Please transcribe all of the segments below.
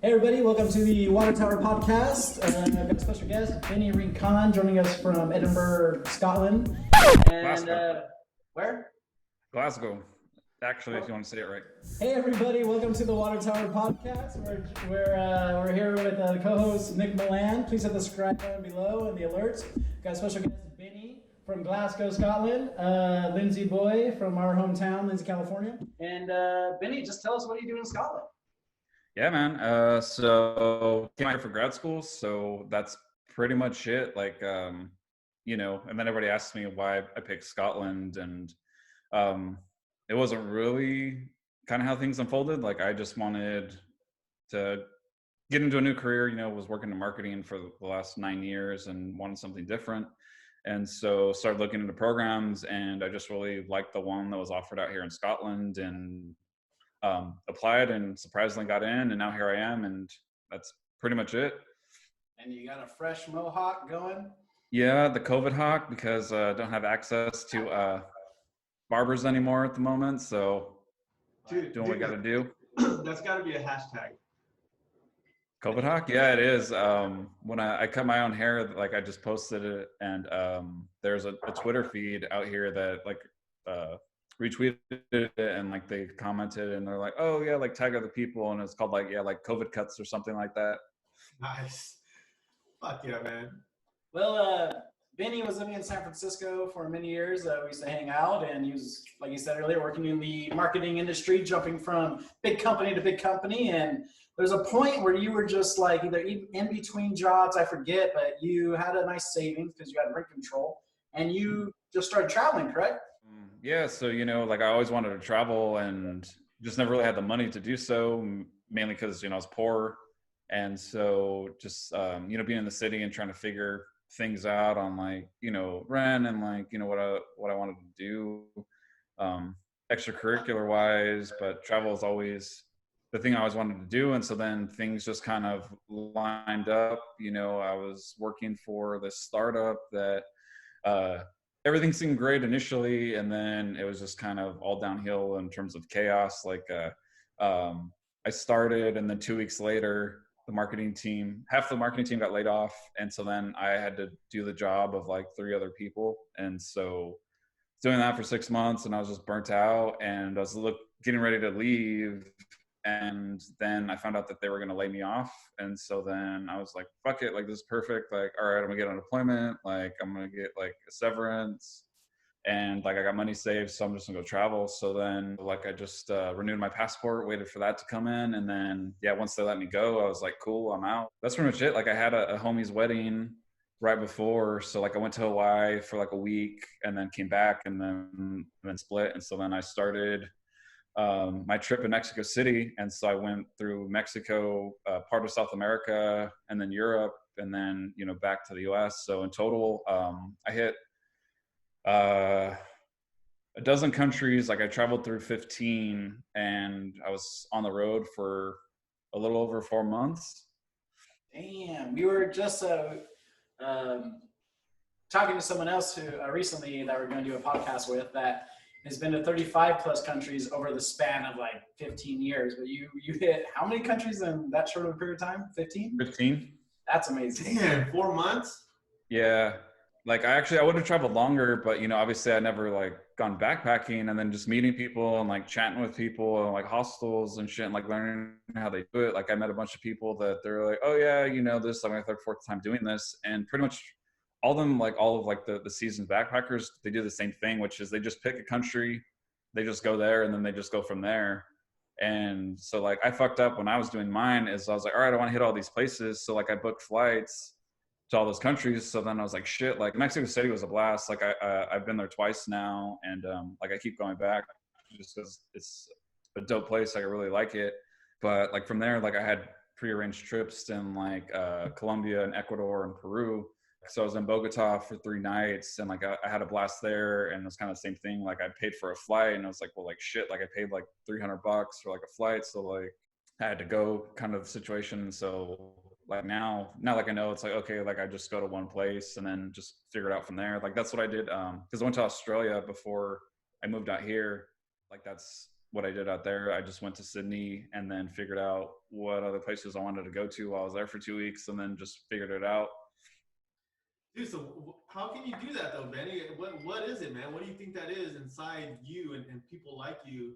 Hey everybody, welcome to the Water Tower podcast. I've got a special guest, Beni Rincon, joining us from Edinburgh, Scotland. And Glasgow. where? Glasgow. Actually, if you want to say it right. Hey everybody, welcome to the Water Tower podcast. We're here with the co-host Nick Milan. Please hit the subscribe button below and the alerts. We've got a special guest, Beni from Glasgow, Scotland. Lindsay Boy from our hometown, Lindsay, California. And Beni, just tell us what you do in Scotland. Yeah, man. So came out here for grad school, so that's pretty much it. And then everybody asks me why I picked Scotland, and it wasn't really kind of how things unfolded. Like, I just wanted to get into a new career. Was working in marketing for the last 9 years and wanted something different. And so started looking into programs, and I just really liked the one that was offered out here in Scotland, and applied and surprisingly got in, and now here I am, and that's pretty much it. And you got a fresh mohawk going? Yeah, the COVID hawk, because I don't have access to barbers anymore at the moment, so doing what we got to do. That's got to be a hashtag. COVID hawk? Yeah, it is. When I cut my own hair, like, I just posted it, and there's a Twitter feed out here that retweeted it, and like they commented, and they're like, oh yeah, like tag other people, and it's called like COVID cuts or something like that. Nice. Fuck yeah, man. Well, Beni was living in San Francisco for many years. We used to hang out, and he was, like you said earlier, working in the marketing industry, jumping from big company to big company. And there's a point where you were just like either in between jobs, I forget, but you had a nice savings because you had rent control, and you just started traveling, correct? Yeah, so like, I always wanted to travel and just never really had the money to do so, mainly because I was poor. And so just being in the city and trying to figure things out on rent and what I wanted to do extracurricular wise, but travel is always the thing I always wanted to do. And so then things just kind of lined up. I was working for this startup that everything seemed great initially, and then it was just kind of all downhill in terms of chaos. I started, and then 2 weeks later, half the marketing team got laid off, and so then I had to do the job of like 3 other people. And so doing that for 6 months, and I was just burnt out, and I was getting ready to leave. And then I found out that they were going to lay me off. And so then I was like, fuck it. Like, this is perfect. Like, all right, I'm gonna get unemployment. Like, I'm going to get like a severance, and like, I got money saved, so I'm just gonna go travel. So then I just renewed my passport, waited for that to come in. And then, once they let me go, I was like, cool, I'm out. That's pretty much it. Like, I had a homie's wedding right before. So like, I went to Hawaii for like a week, and then came back, and then split. And so then I started my trip in Mexico City. And so I went through Mexico, part of South America, and then Europe, and then, back to the US. So in total, I hit a dozen countries. Like, I traveled through 15, and I was on the road for a little over 4 months. Damn, we were just talking to someone else who recently that we're going to do a podcast with that has been to 35 plus countries over the span of like 15 years. But you hit how many countries in that short of a period of time? 15? 15. That's amazing. Damn, 4 months? Yeah. Like, I would have traveled longer, but obviously I never like gone backpacking, and then just meeting people and like chatting with people and like hostels and shit, and like learning how they do it. Like, I met a bunch of people that they're like, oh yeah, this is like my 3rd, 4th time doing this. And pretty much all of the seasoned backpackers, they do the same thing, which is they just pick a country, they just go there, and then they just go from there. And so like, I fucked up when I was doing mine, is I was like, all right, I want to hit all these places. So like, I booked flights to all those countries. So then I was like, shit, like Mexico City was a blast. Like, I've been there twice now, and like, I keep going back just because it's a dope place. Like, I really like it. But like, from there, like, I had prearranged trips in like Colombia and Ecuador and Peru. So I was in Bogota for 3 nights, and like, I had a blast there. And it was kind of the same thing. Like, I paid for a flight, and I was like, well, like, shit, like, I paid like $300 for like a flight. So like, I had to go kind of situation. So like, now like, I know it's like, okay, like, I just go to one place and then just figure it out from there. Like, that's what I did. Cause I went to Australia before I moved out here. Like, that's what I did out there. I just went to Sydney and then figured out what other places I wanted to go to while I was there for 2 weeks, and then just figured it out. Dude, so how can you do that though, Benny? What is it, man? What do you think that is inside you and people like you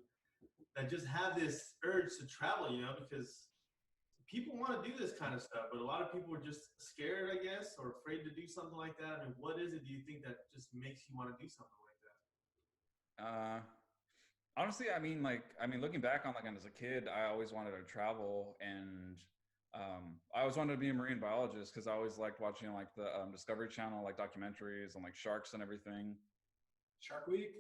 that just have this urge to travel, you know, because people want to do this kind of stuff, but a lot of people are just scared, I guess, or afraid to do something like that. I mean, what is it do you think that just makes you want to do something like that? Honestly, I mean, looking back on as a kid, I always wanted to travel, and I always wanted to be a marine biologist because I always liked watching like the Discovery Channel, like documentaries on like sharks and everything. Shark Week.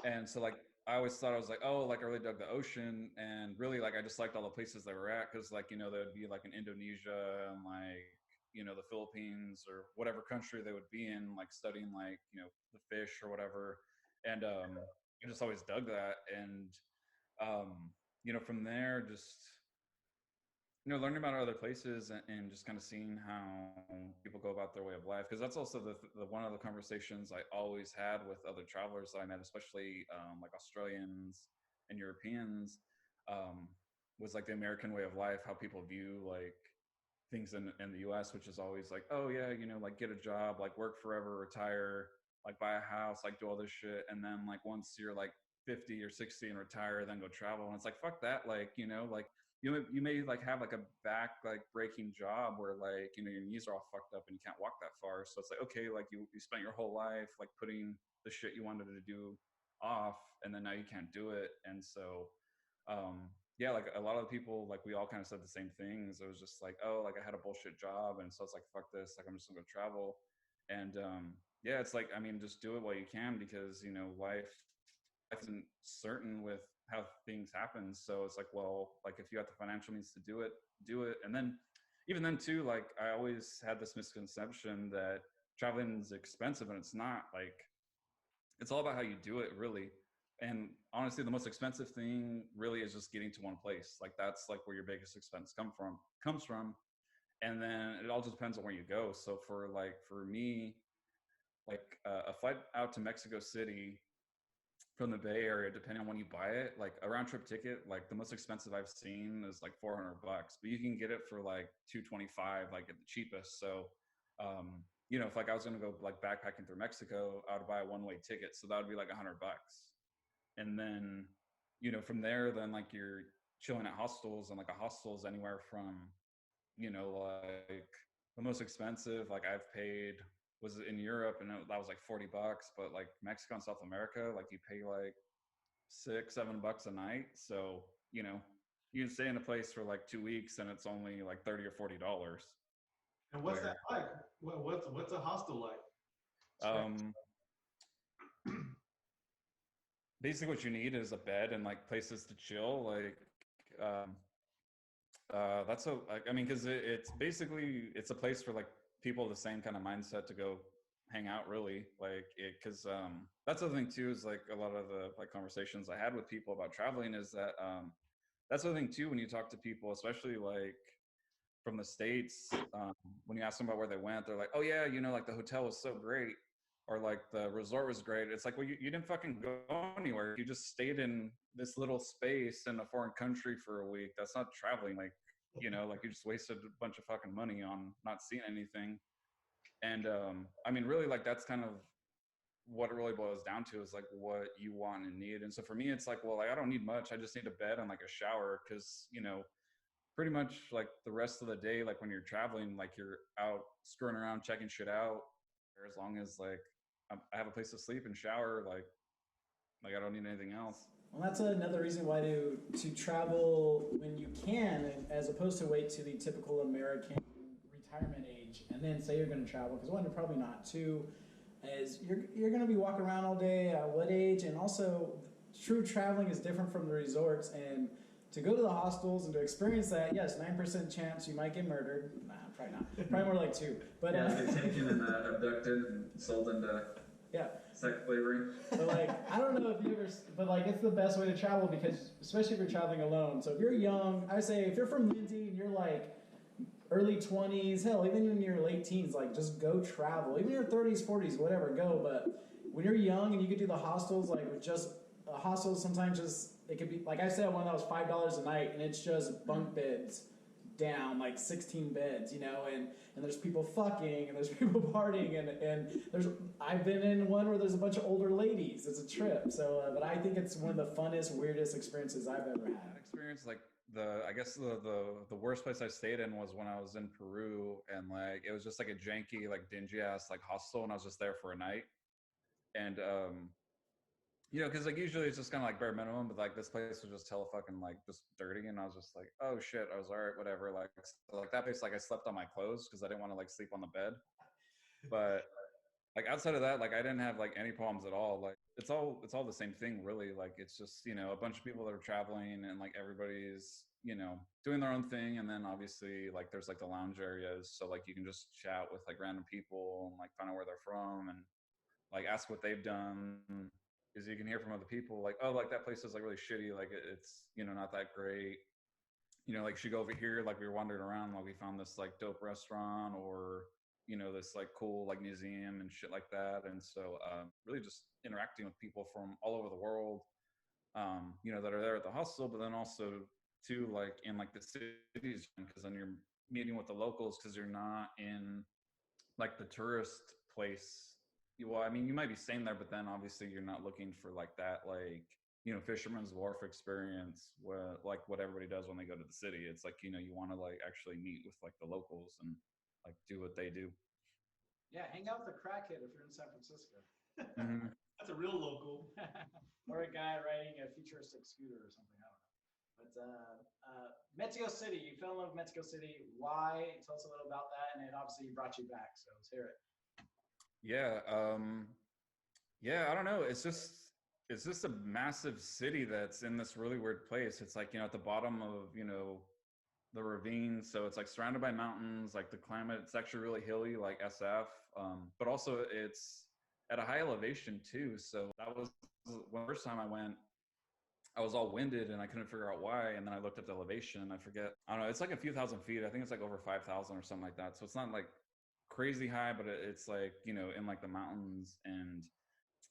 And so like I always thought, I was like, oh, like I really dug the ocean, and really like I just liked all the places they were at, because like, you know, they would be like in Indonesia and like, you know, the Philippines or whatever country they would be in, like studying like, you know, the fish or whatever. And I just always dug that. And you know, from there, just, you know, learning about other places, and just kind of seeing how people go about their way of life, because that's also the one of the conversations I always had with other travelers that I met, especially like Australians and Europeans, was like the American way of life, how people view like things in the US, which is always like, oh yeah, you know, like get a job, like work forever, retire, like buy a house, like do all this shit, and then like once you're like 50 or 60 and retire, then go travel. And it's like, fuck that. Like, you know, like you may like have like a back like breaking job where like, you know, your knees are all fucked up and you can't walk that far. So it's like, okay, like you spent your whole life like putting the shit you wanted to do off, and then now you can't do it. And so yeah, like a lot of the people, like we all kind of said the same things. It was just like, oh, like I had a bullshit job, and so it's like, fuck this, like I'm just gonna go travel. And yeah, it's like, I mean, just do it while you can, because, you know, life isn't certain with how things happen. So it's like, well, like if you have the financial means to do it, do it. And then even then too, like I always had this misconception that traveling is expensive, and it's not. Like it's all about how you do it, really. And honestly, the most expensive thing really is just getting to one place. Like that's like where your biggest expense comes from. And then it all just depends on where you go. So for me, like a flight out to Mexico City from the Bay Area, depending on when you buy it, like a round trip ticket, like the most expensive I've seen is like $400, but you can get it for like $225, like at the cheapest. So, you know, if like I was going to go like backpacking through Mexico, I would buy a one-way ticket. So that would be like $100. And then, you know, from there, then like you're chilling at hostels, and like a hostel is anywhere from, you know, like the most expensive, like I've paid was in Europe, and that was like $40, but like Mexico and South America, like you pay like $6-7 a night. So, you know, you can stay in a place for like 2 weeks and it's only like $30 or $40. And what's that like? What's a hostel like? Basically what you need is a bed and like places to chill. Like, that's I mean, cause it's basically, it's a place for like people of the same kind of mindset to go hang out, really. Like cause, that's the other thing too, is like a lot of the like conversations I had with people about traveling is that, that's the other thing too, when you talk to people, especially like from the States, when you ask them about where they went, they're like, oh yeah, you know, like the hotel was so great, or like the resort was great. It's like, well, you didn't fucking go anywhere. You just stayed in this little space in a foreign country for a week. That's not traveling. Like, you know, like you just wasted a bunch of fucking money on not seeing anything. And I mean, really, like that's kind of what it really boils down to, is like what you want and need. And so for me, it's like, well, like I don't need much. I just need a bed and like a shower, because, you know, pretty much like the rest of the day, like when you're traveling, like you're out screwing around, checking shit out. Or as long as like I have a place to sleep and shower, like I don't need anything else. Well, that's another reason why to travel when you can, as opposed to wait to the typical American retirement age and then say you're going to travel. Because one, you're probably not. Two, is you're going to be walking around all day. At what age? And also, true traveling is different from the resorts. And to go to the hostels and to experience that, yes, 9% chance you might get murdered. Nah, probably not. Probably more like 2. But yeah, get taken and abducted and sold into sex slavery. But like, I don't know if you ever, but like, it's the best way to travel, because especially if you're traveling alone. So if you're young, I say if you're from Lindsay and you're like early 20s, hell, even in your late teens, like just go travel. Even your 30s, 40s, whatever, go. But when you're young and you could do the hostels like with just hostels sometimes just, it could be, like I said, one that was $5 a night, and it's just bunk beds down, like 16 beds, you know, and there's people fucking, and there's people partying, and I've been in one where there's a bunch of older ladies. It's a trip. So, but I think it's one of the funnest, weirdest experiences I've ever had. Experience, like, I guess the worst place I stayed in was when I was in Peru, and like it was just like a janky, like dingy ass like hostel, and I was just there for a night. And you know, because like usually it's just kind of like bare minimum, but like this place was just hella fucking like just dirty, and I was just like, oh shit. I was all right, whatever. Like, so, like that place, like I slept on my clothes because I didn't want to like sleep on the bed. But like outside of that, like I didn't have like any problems at all. Like it's all the same thing, really. Like it's just, you know, a bunch of people that are traveling, and like everybody's, you know, doing their own thing. And then obviously like there's like the lounge areas, so like you can just chat with like random people and like find out where they're from and like ask what they've done, because you can hear from other people like, oh, like that place is like really shitty, like it's, you know, not that great, you know, like should go over here, like we were wandering around, like we found this like dope restaurant, or you know, this like cool like museum and shit like that. And so really just interacting with people from all over the world, you know, that are there at the hostel, but then also too like in like the cities, because then you're meeting with the locals, because you're not in like the tourist place. Well, I mean, you might be staying there, but then obviously you're not looking for like that, like, you know, fisherman's wharf experience, where like what everybody does when they go to the city. It's like, you know, you want to like actually meet with like the locals and like do what they do. Yeah, hang out with a crackhead if you're in San Francisco. Mm-hmm. That's a real local. Or a guy riding a futuristic scooter or something. I don't know. But Mexico City, you fell in love with Mexico City. Why? Tell us a little about that. And it obviously brought you back. So let's hear it. Yeah. Yeah, I don't know. It's just a massive city that's in this really weird place. It's like, you know, at the bottom of, you know, the ravine. So it's like surrounded by mountains, like the climate, it's actually really hilly, like SF. But also it's at a high elevation too. So that was the first time I went, I was all winded and I couldn't figure out why. And then I looked up the elevation and I forget, I don't know, it's like a few thousand feet. I think it's like over 5,000 or something like that. So it's not like crazy high, but it's like, you know, in like the mountains. And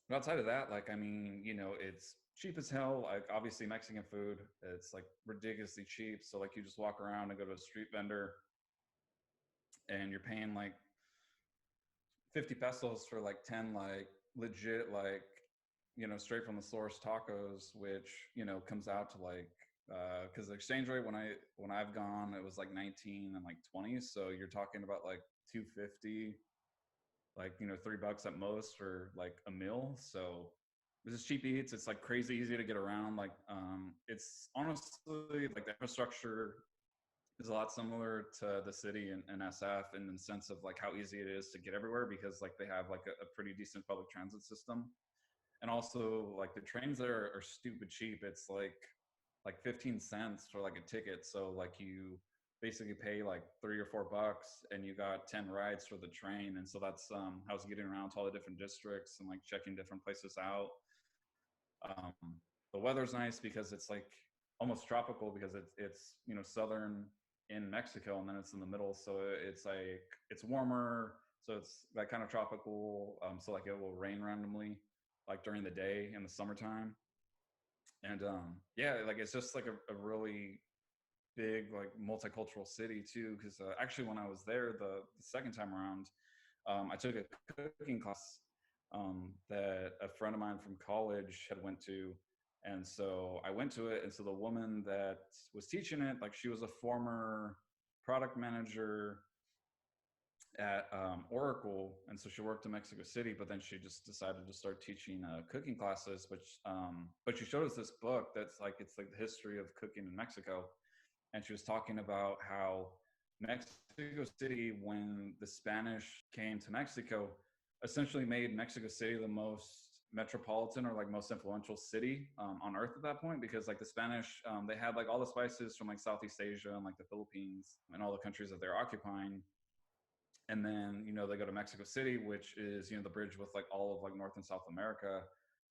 but outside of that, like, I mean, you know, it's cheap as hell. Like obviously Mexican food, it's like ridiculously cheap. So like you just walk around and go to a street vendor and you're paying like 50 pesos for like 10 like legit like, you know, straight from the source tacos, which, you know, comes out to like because the exchange rate when I've gone, it was like 19 and like 20. So you're talking about like 250, like, you know, $3 at most for like a meal. So this is cheap eats. It's like crazy easy to get around. Like it's honestly like the infrastructure is a lot similar to the city and SF in the sense of like how easy it is to get everywhere, because like they have like a pretty decent public transit system. And also like the trains there are stupid cheap. It's like 15 cents for like a ticket. So like you basically pay like $3 or $4 and you got 10 rides for the train. And so that's how I was getting around to all the different districts and like checking different places out. Um, the weather's nice because it's like almost tropical, because it's, you know, southern in Mexico and then it's in the middle. So it's like, it's warmer. So it's like kind of tropical. So like it will rain randomly, like during the day in the summertime. And yeah, like it's just like a really big like multicultural city too, because actually when I was there the second time around, I took a cooking class that a friend of mine from college had went to. And so I went to it, and so the woman that was teaching it, like she was a former product manager at Oracle, and so she worked in Mexico City, but then she just decided to start teaching cooking classes. But she showed us this book that's like, it's like the history of cooking in Mexico, and she was talking about how Mexico City, when the Spanish came to Mexico, essentially made Mexico City the most metropolitan or like most influential city on earth at that point, because like the Spanish, they had like all the spices from like Southeast Asia and like the Philippines and all the countries that they're occupying. And then, you know, they go to Mexico City, which is, you know, the bridge with like all of like North and South America.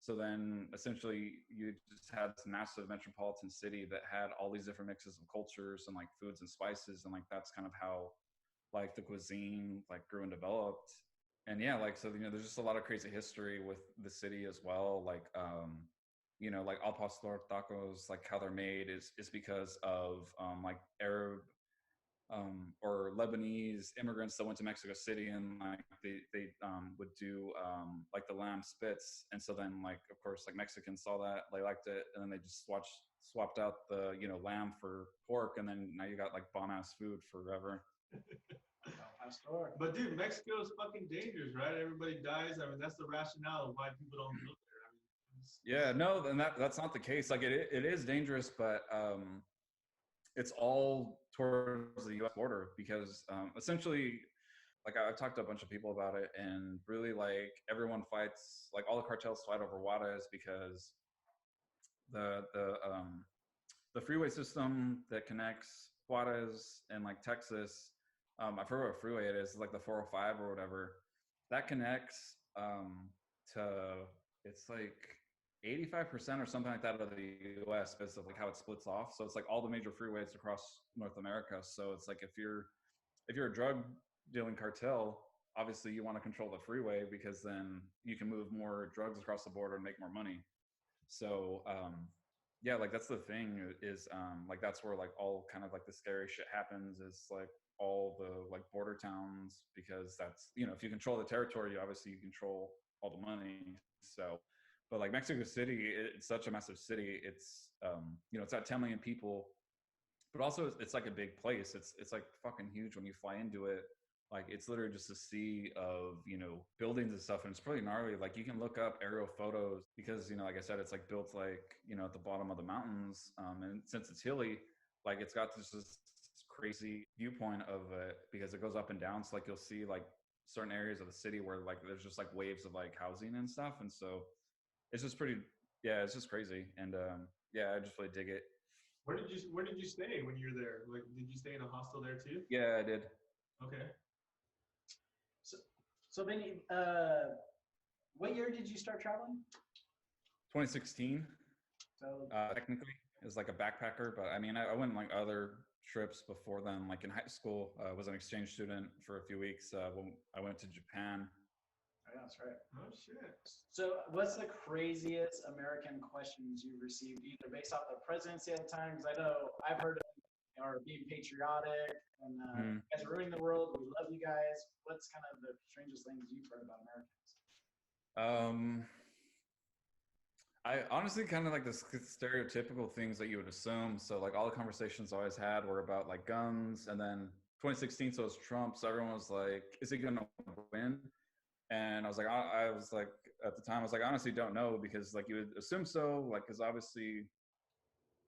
So then essentially you just had this massive metropolitan city that had all these different mixes of cultures and like foods and spices. And like, that's kind of how like the cuisine like grew and developed. And yeah, like, so, you know, there's just a lot of crazy history with the city as well. Like, you know, like al pastor tacos, like how they're made is because of like Arab or Lebanese immigrants that went to Mexico City, and like they would do like the lamb spits, and so then like of course like Mexicans saw that, they liked it, and then they just swapped out the, you know, lamb for pork, and then now you got like bomb ass food forever. But dude, Mexico is fucking dangerous, right? Everybody dies. I mean, that's the rationale of why people don't go there. I mean, Yeah, no, and that's not the case. Like it is dangerous, but it's all towards the U.S. border because essentially, like I've talked to a bunch of people about it, and really like everyone fights, like all the cartels fight over Juarez because the the freeway system that connects Juarez and like Texas, I forget what freeway it is, like the 405 or whatever, that connects to, it's like 85% or something like that of the US, because of like how it splits off. So it's like all the major freeways across North America. So it's like if you're a drug dealing cartel, obviously you want to control the freeway because then you can move more drugs across the border and make more money. So yeah, like that's the thing is like that's where like all kind of like the scary shit happens, is like all the like border towns, because that's, you know, if you control the territory, obviously you control all the money. So but like Mexico City, it's such a massive city. It's you know, it's at 10 million people, but also it's like a big place. It's like fucking huge when you fly into it. Like it's literally just a sea of, you know, buildings and stuff, and it's pretty gnarly. Like you can look up aerial photos because, you know, like I said, it's like built like, you know, at the bottom of the mountains, and since it's hilly, like it's got this crazy viewpoint of it because it goes up and down. So like you'll see like certain areas of the city where like there's just like waves of like housing and stuff, and so it's just pretty, yeah, it's just crazy. And yeah, I just really dig it. where did you stay when you were there? Like, did you stay in a hostel there too? Yeah, I did. Okay. So Benny, what year did you start traveling? 2016. So Technically as like a backpacker, but I mean, I went on like other trips before then. Like in high school, I was an exchange student for a few weeks when I went to Japan. yeah, that's right. Oh shit. So what's the craziest American questions you've received, either based off the presidency at the time? Because I know I've heard of, or being patriotic and you guys are ruining the world. We love you guys. What's kind of the strangest things you've heard about Americans? I honestly kind of like the stereotypical things that you would assume. So like all the conversations I always had were about like guns, and then 2016, so it was Trump. So everyone was like, "Is he gonna win?" And I was like, at the time, I was like, honestly, don't know, because like you would assume so, like because obviously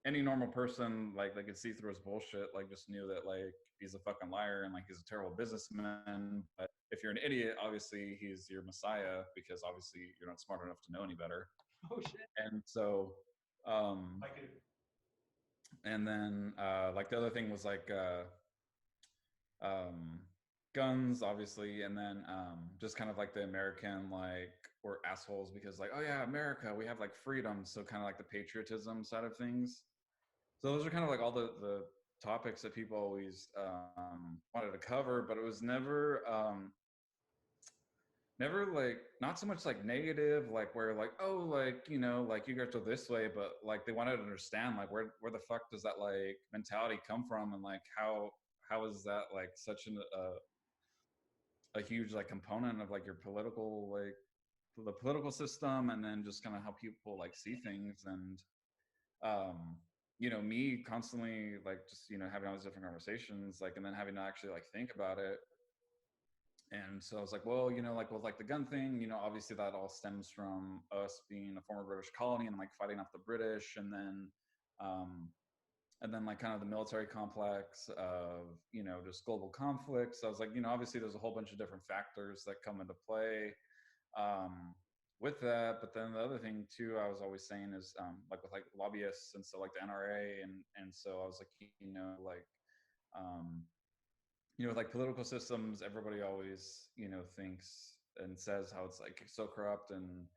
any normal person like they could see through his bullshit, like just knew that like he's a fucking liar and like he's a terrible businessman. But if you're an idiot, obviously he's your messiah, because obviously you're not smart enough to know any better. Oh shit. And so and then like the other thing was like guns, obviously, and then just kind of like the American, like we're assholes because like, oh yeah, America, we have like freedom, so kind of like the patriotism side of things. So those are kind of like all the topics that people always wanted to cover, but it was never never like, not so much like negative, like where like, oh, like, you know, like you guys are this way, but like they wanted to understand like where the fuck does that like mentality come from, and like how is that like such a huge like component of like your political, like the political system, and then just kind of how people like see things. And you know, me constantly like just, you know, having all these different conversations, like, and then having to actually like think about it. And so I was like, well, you know, like with like the gun thing, you know, obviously that all stems from us being a former British colony and like fighting off the British, and then like kind of the military complex of, you know, just global conflicts. So I was like, you know, obviously there's a whole bunch of different factors that come into play with that. But then the other thing too, I was always saying is like with like lobbyists, and so like the NRA, and so I was like, you know, like you know, with like political systems, everybody always, you know, thinks and says how it's like so corrupt, and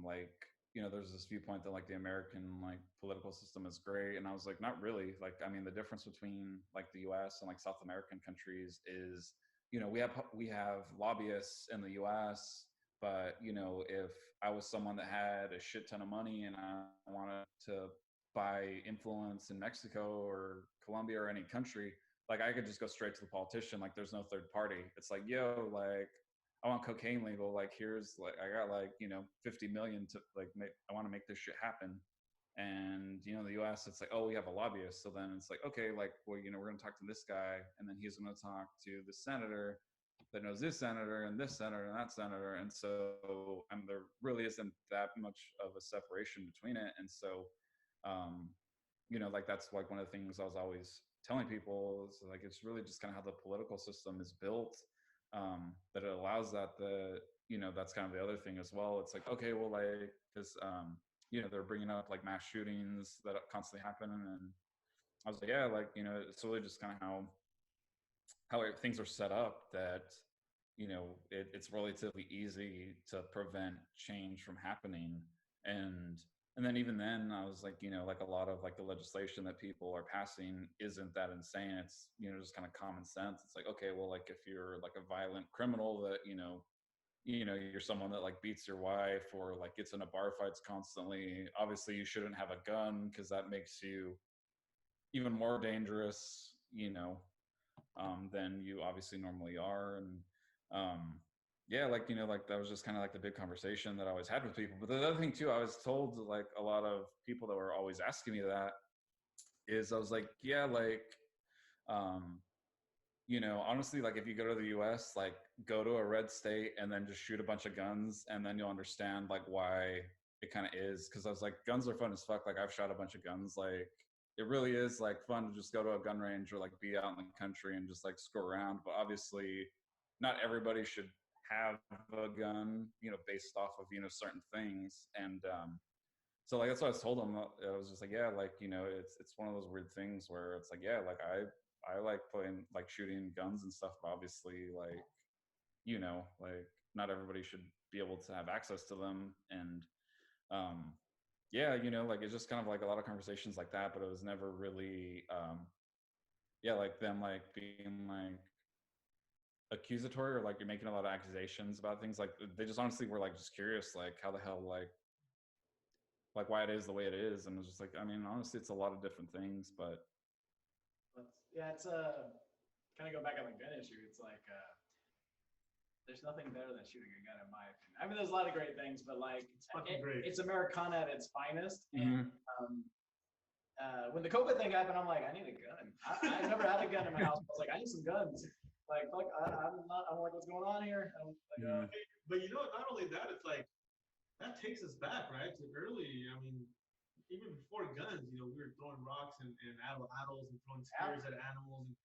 like, you know, there's this viewpoint that like the American like political system is great, and I was like, not really. Like, I mean, the difference between like the US and like South American countries is, you know, we have lobbyists in the US But, you know, if I was someone that had a shit ton of money and I wanted to buy influence in Mexico or Colombia or any country, like I could just go straight to the politician. Like there's no third party. It's like, yo, like I want cocaine legal. Like here's like, I got like, you know, 50 million to like make, I want to make this shit happen. And, you know, the US, it's like, oh, we have a lobbyist. So then it's like, okay, like, well, you know, we're going to talk to this guy and then he's going to talk to the senator that knows this senator and this senator and that senator. And so, and there really isn't that much of a separation between it. And so, you know, like that's like one of the things I was always telling people is like, it's really just kind of how the political system is built, that it allows that, you know, that's kind of the other thing as well. It's like, okay, well, like, because, you know, they're bringing up like mass shootings that constantly happen. And I was like, yeah, like, you know, it's really just kind of how things are set up that, you know, it's relatively easy to prevent change from happening. And then even then I was like, you know, like a lot of like the legislation that people are passing isn't that insane. It's, you know, just kind of common sense. It's like, okay, well, like if you're like a violent criminal that, you know, you're someone that like beats your wife or like gets into bar fights constantly, obviously you shouldn't have a gun because that makes you even more dangerous, you know, than you obviously normally are. And yeah, like, you know, like that was just kind of like the big conversation that I always had with people. But the other thing too, I was told like a lot of people that were always asking me that is I was like, yeah, like, you know, honestly, like if you go to the US, like go to a red state and then just shoot a bunch of guns and then you'll understand like why it kind of is. Cause I was like, guns are fun as fuck. Like I've shot a bunch of guns. Like it really is like fun to just go to a gun range or like be out in the country and just like screw around. But obviously not everybody should have a gun, you know, based off of, you know, certain things. And, so like, that's what I told them. I was just like, yeah, like, you know, it's one of those weird things where it's like, yeah, like I like playing, like shooting guns and stuff, but obviously like, you know, like not everybody should be able to have access to them. And, yeah, you know, like it's just kind of like a lot of conversations like that, but it was never really, yeah, like them like being like accusatory or like you're making a lot of accusations about things. Like they just honestly were like just curious, like how the hell, like why it is the way it is. And it was just like, I mean, honestly, it's a lot of different things, but yeah, it's a kind of go back on the gun issue. It's like there's nothing better than shooting a gun, in my opinion. I mean, there's a lot of great things, but like it's Americana at its finest. mm-hmm. And when the COVID thing happened, I'm like, I need a gun. I've never had a gun in my house. I was like, I need some guns. Like, fuck, I don't like what's going on here. But you know, not only that, it's like that takes us back, right, to early. I mean, even before guns, you know, we were throwing rocks and adults and throwing spears at animals. And,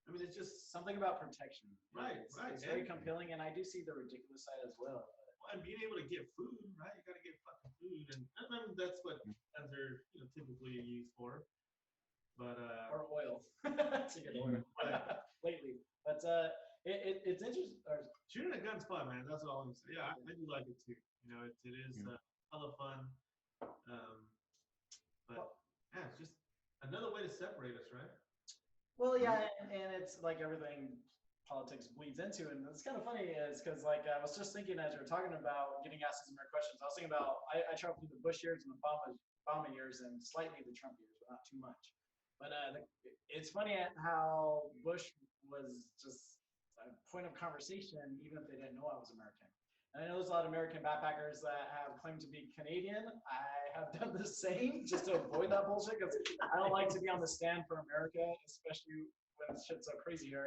I mean, it's just something about protection. Right. It's very compelling, and I do see the ridiculous side as well. And being able to get food, right? You got to get fucking food, and I mean that's what guns are, you know, typically used for. But or oil to get oil lately. But it's interesting. Shooting a gun's fun, man. That's all I'm saying. Yeah, I do like it too. You know, it is hella fun. But yeah, it's just another way to separate us, right? Well, yeah, and it's like everything politics bleeds into, and it's kind of funny is because like I was just thinking as we were talking about getting asked some more questions, I was thinking about I traveled through the Bush years and the Obama years and slightly the Trump years, but not too much. But it's funny how Bush was just a point of conversation, even if they didn't know I was American. And I know there's a lot of American backpackers that have claimed to be Canadian. I have done the same just to avoid that bullshit because I don't like to be on the stand for America, especially when shit's so crazy here.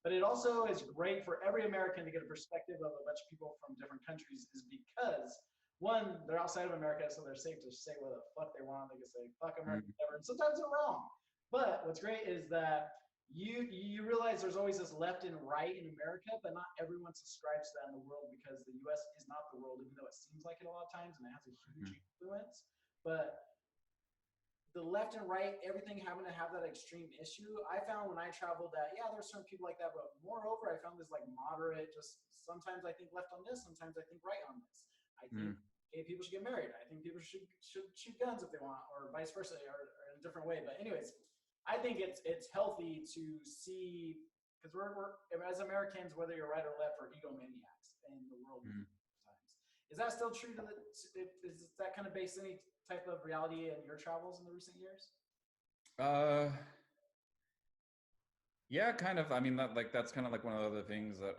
But it also is great for every American to get a perspective of a bunch of people from different countries, is because one, they're outside of America, so they're safe to say what the fuck they want. They can say fuck America, whatever. And sometimes they're wrong. But what's great is that you realize there's always this left and right in America, but not everyone subscribes to that in the world because the U.S. is not the world, even though it seems like it a lot of times, and it has a huge influence. But the left and right, everything having to have that extreme issue, I found when I traveled that, yeah, there's certain people like that, but moreover, I found this like moderate, just sometimes I think left on this, sometimes I think right on this. I think gay people should get married. I think people should shoot guns if they want, or vice versa, or in a different way. But anyways, I think it's healthy to see, because we're as Americans, whether you're right or left, we're egomaniacs in the world sometimes. Is that still true to is that kind of based any type of reality in your travels in the recent years? Yeah, kind of. I mean, that's kind of like one of the other things that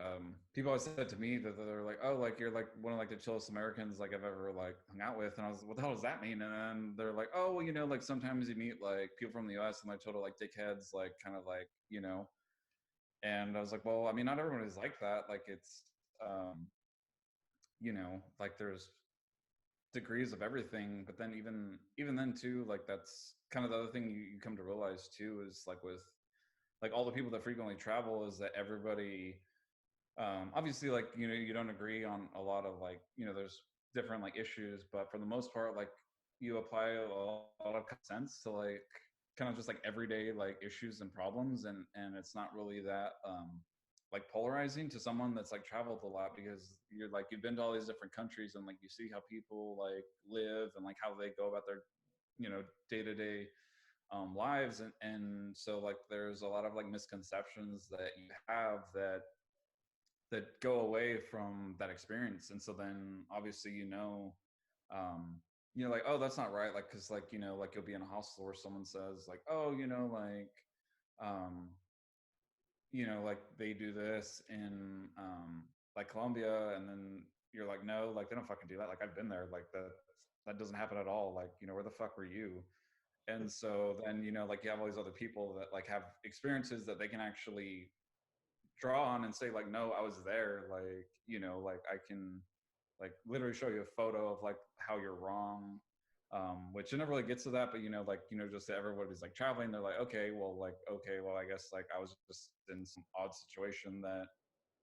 people always said to me, that they're like, oh, like you're like one of like the chillest Americans like I've ever like hung out with, and I was, what the hell does that mean? And then they're like, oh, well, you know, like sometimes you meet like people from the U.S. and like total like dickheads, like kind of like, you know. And I was like, well, I mean, not everyone is like that. Like it's, you know, like there's degrees of everything, but then even then too, like that's kind of the other thing you come to realize too, is like with like all the people that frequently travel, is that everybody, obviously, like, you know, you don't agree on a lot of like, you know, there's different like issues, but for the most part, like you apply a lot of sense to like kind of just like everyday like issues and problems, and it's not really that like polarizing to someone that's like traveled a lot, because you're like, you've been to all these different countries and like you see how people like live and like how they go about their, you know, day-to-day lives, and so like there's a lot of like misconceptions that you have that go away from that experience. And so then obviously, you know, like, oh, that's not right, like, because like, you know, like you'll be in a hostel where someone says like, oh, you know, like you know, like they do this in like Colombia, and then you're like, no, like they don't fucking do that, like I've been there, like that doesn't happen at all, like, you know, where the fuck were you? And so then, you know, like you have all these other people that like have experiences that they can actually draw on and say like, no, I was there, like, you know, like I can like literally show you a photo of like how you're wrong, which it never really gets to that, but you know, like, you know, just everybody's like traveling, they're like, okay, well, I guess like I was just in some odd situation that,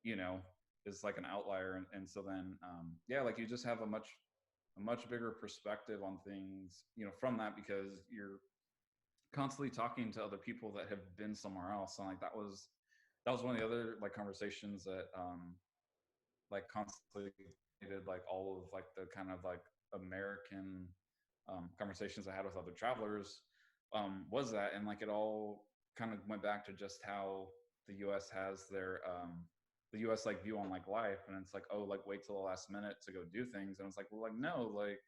you know, is like an outlier. And so then yeah, like you just have a much bigger perspective on things, you know, from that, because you're constantly talking to other people that have been somewhere else. And like that was one of the other like conversations that like constantly did like all of like the kind of like American conversations I had with other travelers, was that, and like it all kind of went back to just how the US has their the US like view on like life, and it's like, oh, like wait till the last minute to go do things. And it's like, well, like no, like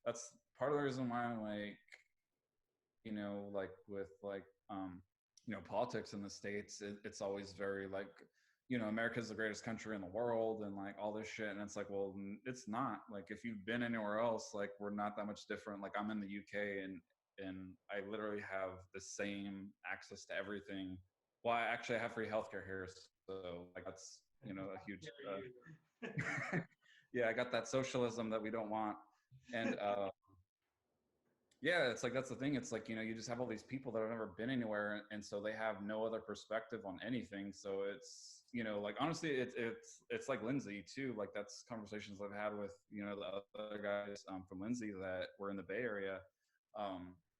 that's part of the reason why I'm like, you know, like with like you know, politics in the States, it's always very like, you know, America's the greatest country in the world and like all this shit. And it's like, well, it's not. Like if you've been anywhere else, like we're not that much different. Like I'm in the UK, and I literally have the same access to everything. Well, I actually have free healthcare here, so like that's, you know, a huge yeah, I got that socialism that we don't want. And yeah, it's like that's the thing. It's like, you know, you just have all these people that have never been anywhere, and so they have no other perspective on anything. So it's, you know, like honestly, it's like Lindsay too. Like that's conversations I've had with, you know, the other guys from Lindsay that were in the Bay Area.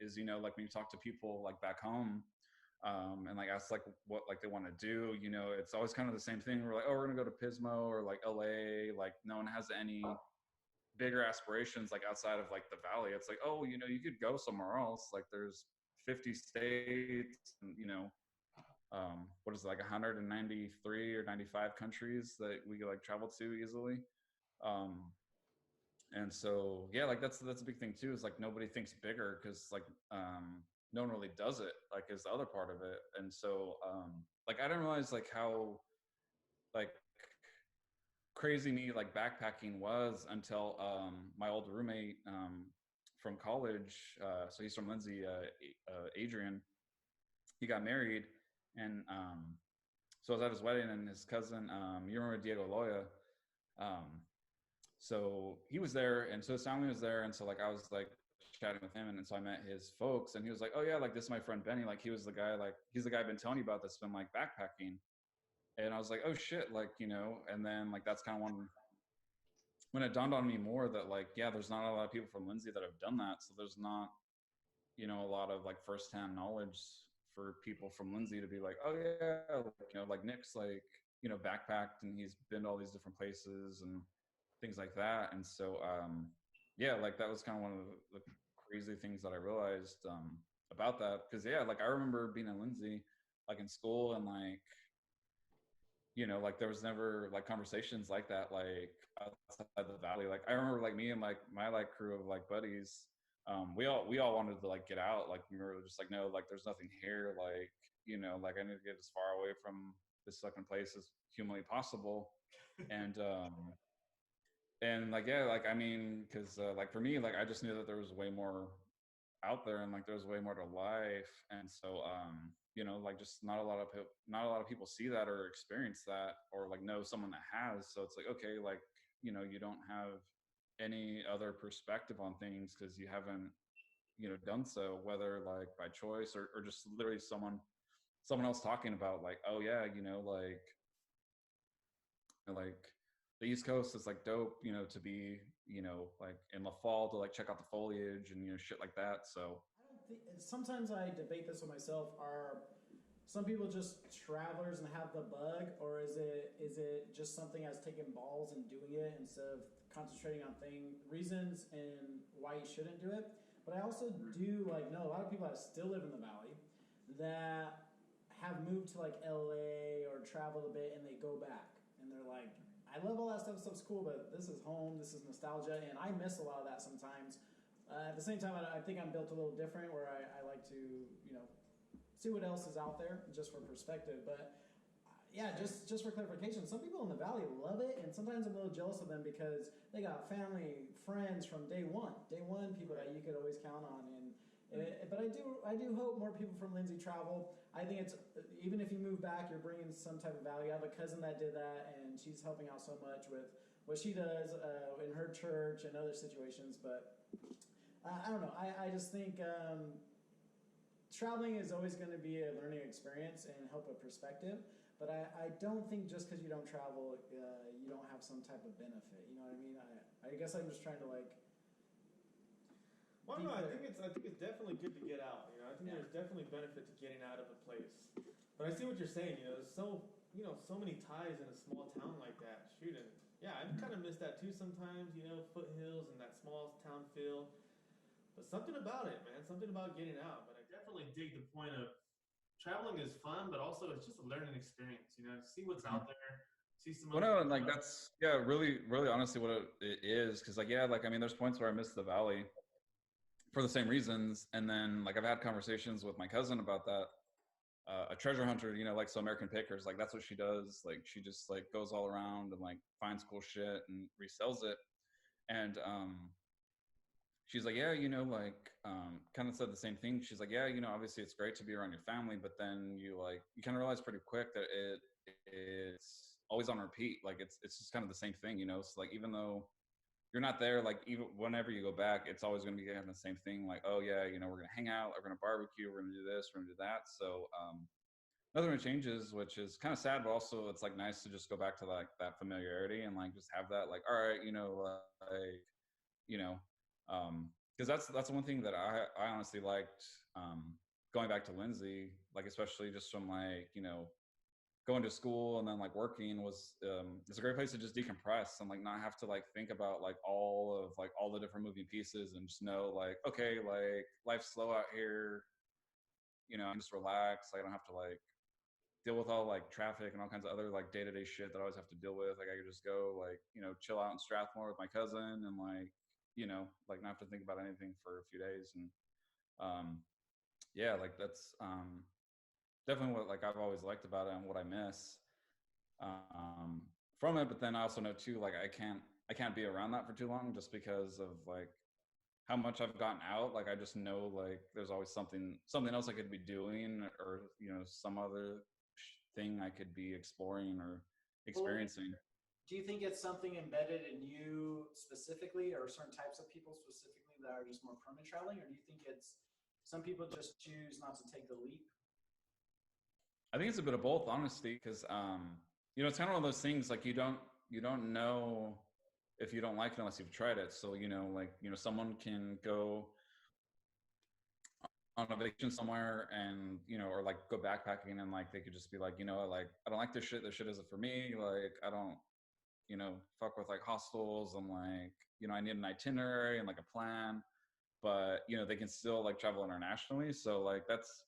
Is, you know, like when you talk to people like back home, and like ask like what like they want to do, you know, it's always kind of the same thing. We're like, oh, we're gonna go to Pismo or like LA. Like no one has any bigger aspirations like outside of like the valley. It's like, oh, you know, you could go somewhere else, like there's 50 states and, you know, what is it, like 193 or 95 countries that we could like travel to easily. And so yeah, like that's a big thing too, is like nobody thinks bigger, because like no one really does it, like is the other part of it. And so like I didn't realize like how like crazy me like backpacking was until my old roommate from college, so he's from Lindsay, Adrian, he got married. And so I was at his wedding, and his cousin, you remember Diego Loya, so he was there, and so his family was there. And so like I was like chatting with him, and so I met his folks, and he was like, oh yeah, like this is my friend Benny, like he was the guy, like he's the guy I've been telling you about that's been like backpacking. And I was like, oh shit, like, you know. And then like that's kind of when it dawned on me more that like, yeah, there's not a lot of people from Lindsay that have done that. So there's not, you know, a lot of like firsthand knowledge for people from Lindsay to be like, oh yeah, like, you know, like Nick's like, you know, backpacked and he's been to all these different places and things like that. And so yeah, like that was kind of one of the crazy things that I realized about that. Because yeah, like I remember being in Lindsay like in school, and like you know, like there was never like conversations like that, like outside the valley. Like I remember like me and like my like crew of like buddies, we all wanted to like get out. Like we were just like, no, like there's nothing here. Like, you know, like I need to get as far away from this fucking place as humanly possible. And like yeah, like I mean, because like for me, like I just knew that there was way more out there, and like there's way more to life. And so you know, like just not a lot of people see that or experience that or like know someone that has. So it's like, okay, like, you know, you don't have any other perspective on things because you haven't, you know, done so, whether like by choice or just literally someone else talking about like, oh yeah, you know, like the East Coast is like dope, you know, to be, you know, like in the fall to like check out the foliage and, you know, shit like that. So I don't think. Sometimes I debate this with myself. Are some people just travelers and have the bug, or is it just something as taking balls and doing it instead of concentrating on reasons and why you shouldn't do it? But I also do like know a lot of people that still live in the valley that have moved to like LA or traveled a bit and they go back and they're like, I love all that stuff's cool, but this is home, this is nostalgia, and I miss a lot of that sometimes. At the same time, I think I'm built a little different where I like to, you know, see what else is out there just for perspective. But yeah, just for clarification, some people in the valley love it, and sometimes I'm a little jealous of them because they got family, friends from day one, people that you could always count on. But I do hope more people from Lindsay travel. I think it's, even if you move back, you're bringing some type of value. I have a cousin that did that, and she's helping out so much with what she does in her church and other situations. But I don't know. I just think traveling is always going to be a learning experience and help a perspective. But I don't think just because you don't travel, you don't have some type of benefit. You know what I mean? I guess I'm just trying to like. Well, no, I think it's definitely good to get out. You know, I think there's definitely benefit to getting out of a place. But I see what you're saying. You know, there's so many ties in a small town like that. Shoot, and yeah, I kind of miss that too sometimes. You know, foothills and that small town feel. But something about it, man. Something about getting out. But I definitely dig the point of traveling is fun, but also it's just a learning experience. You know, see what's out there, see some well, other. no, and like that's yeah, really, really honestly what it is. Because like yeah, like I mean, there's points where I miss the valley for the same reasons, and then like I've had conversations with my cousin about that. A treasure hunter, you know, like so American Pickers, like that's what she does. Like she just like goes all around and like finds cool shit and resells it. And she's like, yeah, you know, like kind of said the same thing. She's like, yeah, you know, obviously it's great to be around your family, but then you kind of realize pretty quick that it's always on repeat. Like it's just kind of the same thing, you know. So like even though you're not there, like even whenever you go back, it's always going to be having the same thing. Like, oh yeah, you know, we're going to hang out, we're going to barbecue, we're going to do this, we're going to do that. So nothing really changes, which is kind of sad, but also it's like nice to just go back to like that familiarity and like just have that like, all right, you know, like, you know, because that's one thing that I honestly liked going back to Lindsay, like especially just from like, you know, going to school and then like working was it's a great place to just decompress and like not have to like think about like all the different moving pieces and just know like, okay, like life's slow out here, you know, I can just relax. Like I don't have to like deal with all like traffic and all kinds of other like day-to-day shit that I always have to deal with. Like I could just go like, you know, chill out in Strathmore with my cousin and like, you know, like not have to think about anything for a few days. And yeah, like that's definitely what like I've always liked about it and what I miss from it. But then I also know too, like I can't be around that for too long just because of like how much I've gotten out. Like I just know like there's always something else I could be doing, or you know, some other thing I could be exploring or experiencing. Do you think it's something embedded in you specifically, or certain types of people specifically that are just more prone to traveling, or do you think it's some people just choose not to take the leap? I think it's a bit of both, honestly, because you know, it's kind of one of those things like you don't know if you don't like it unless you've tried it. So you know, like you know, someone can go on a vacation somewhere and you know, or like go backpacking and like they could just be like, you know, like I don't like this shit. This shit isn't for me. Like I don't, you know, fuck with like hostels and like, you know, I need an itinerary and like a plan. But you know, they can still like travel internationally. So like that's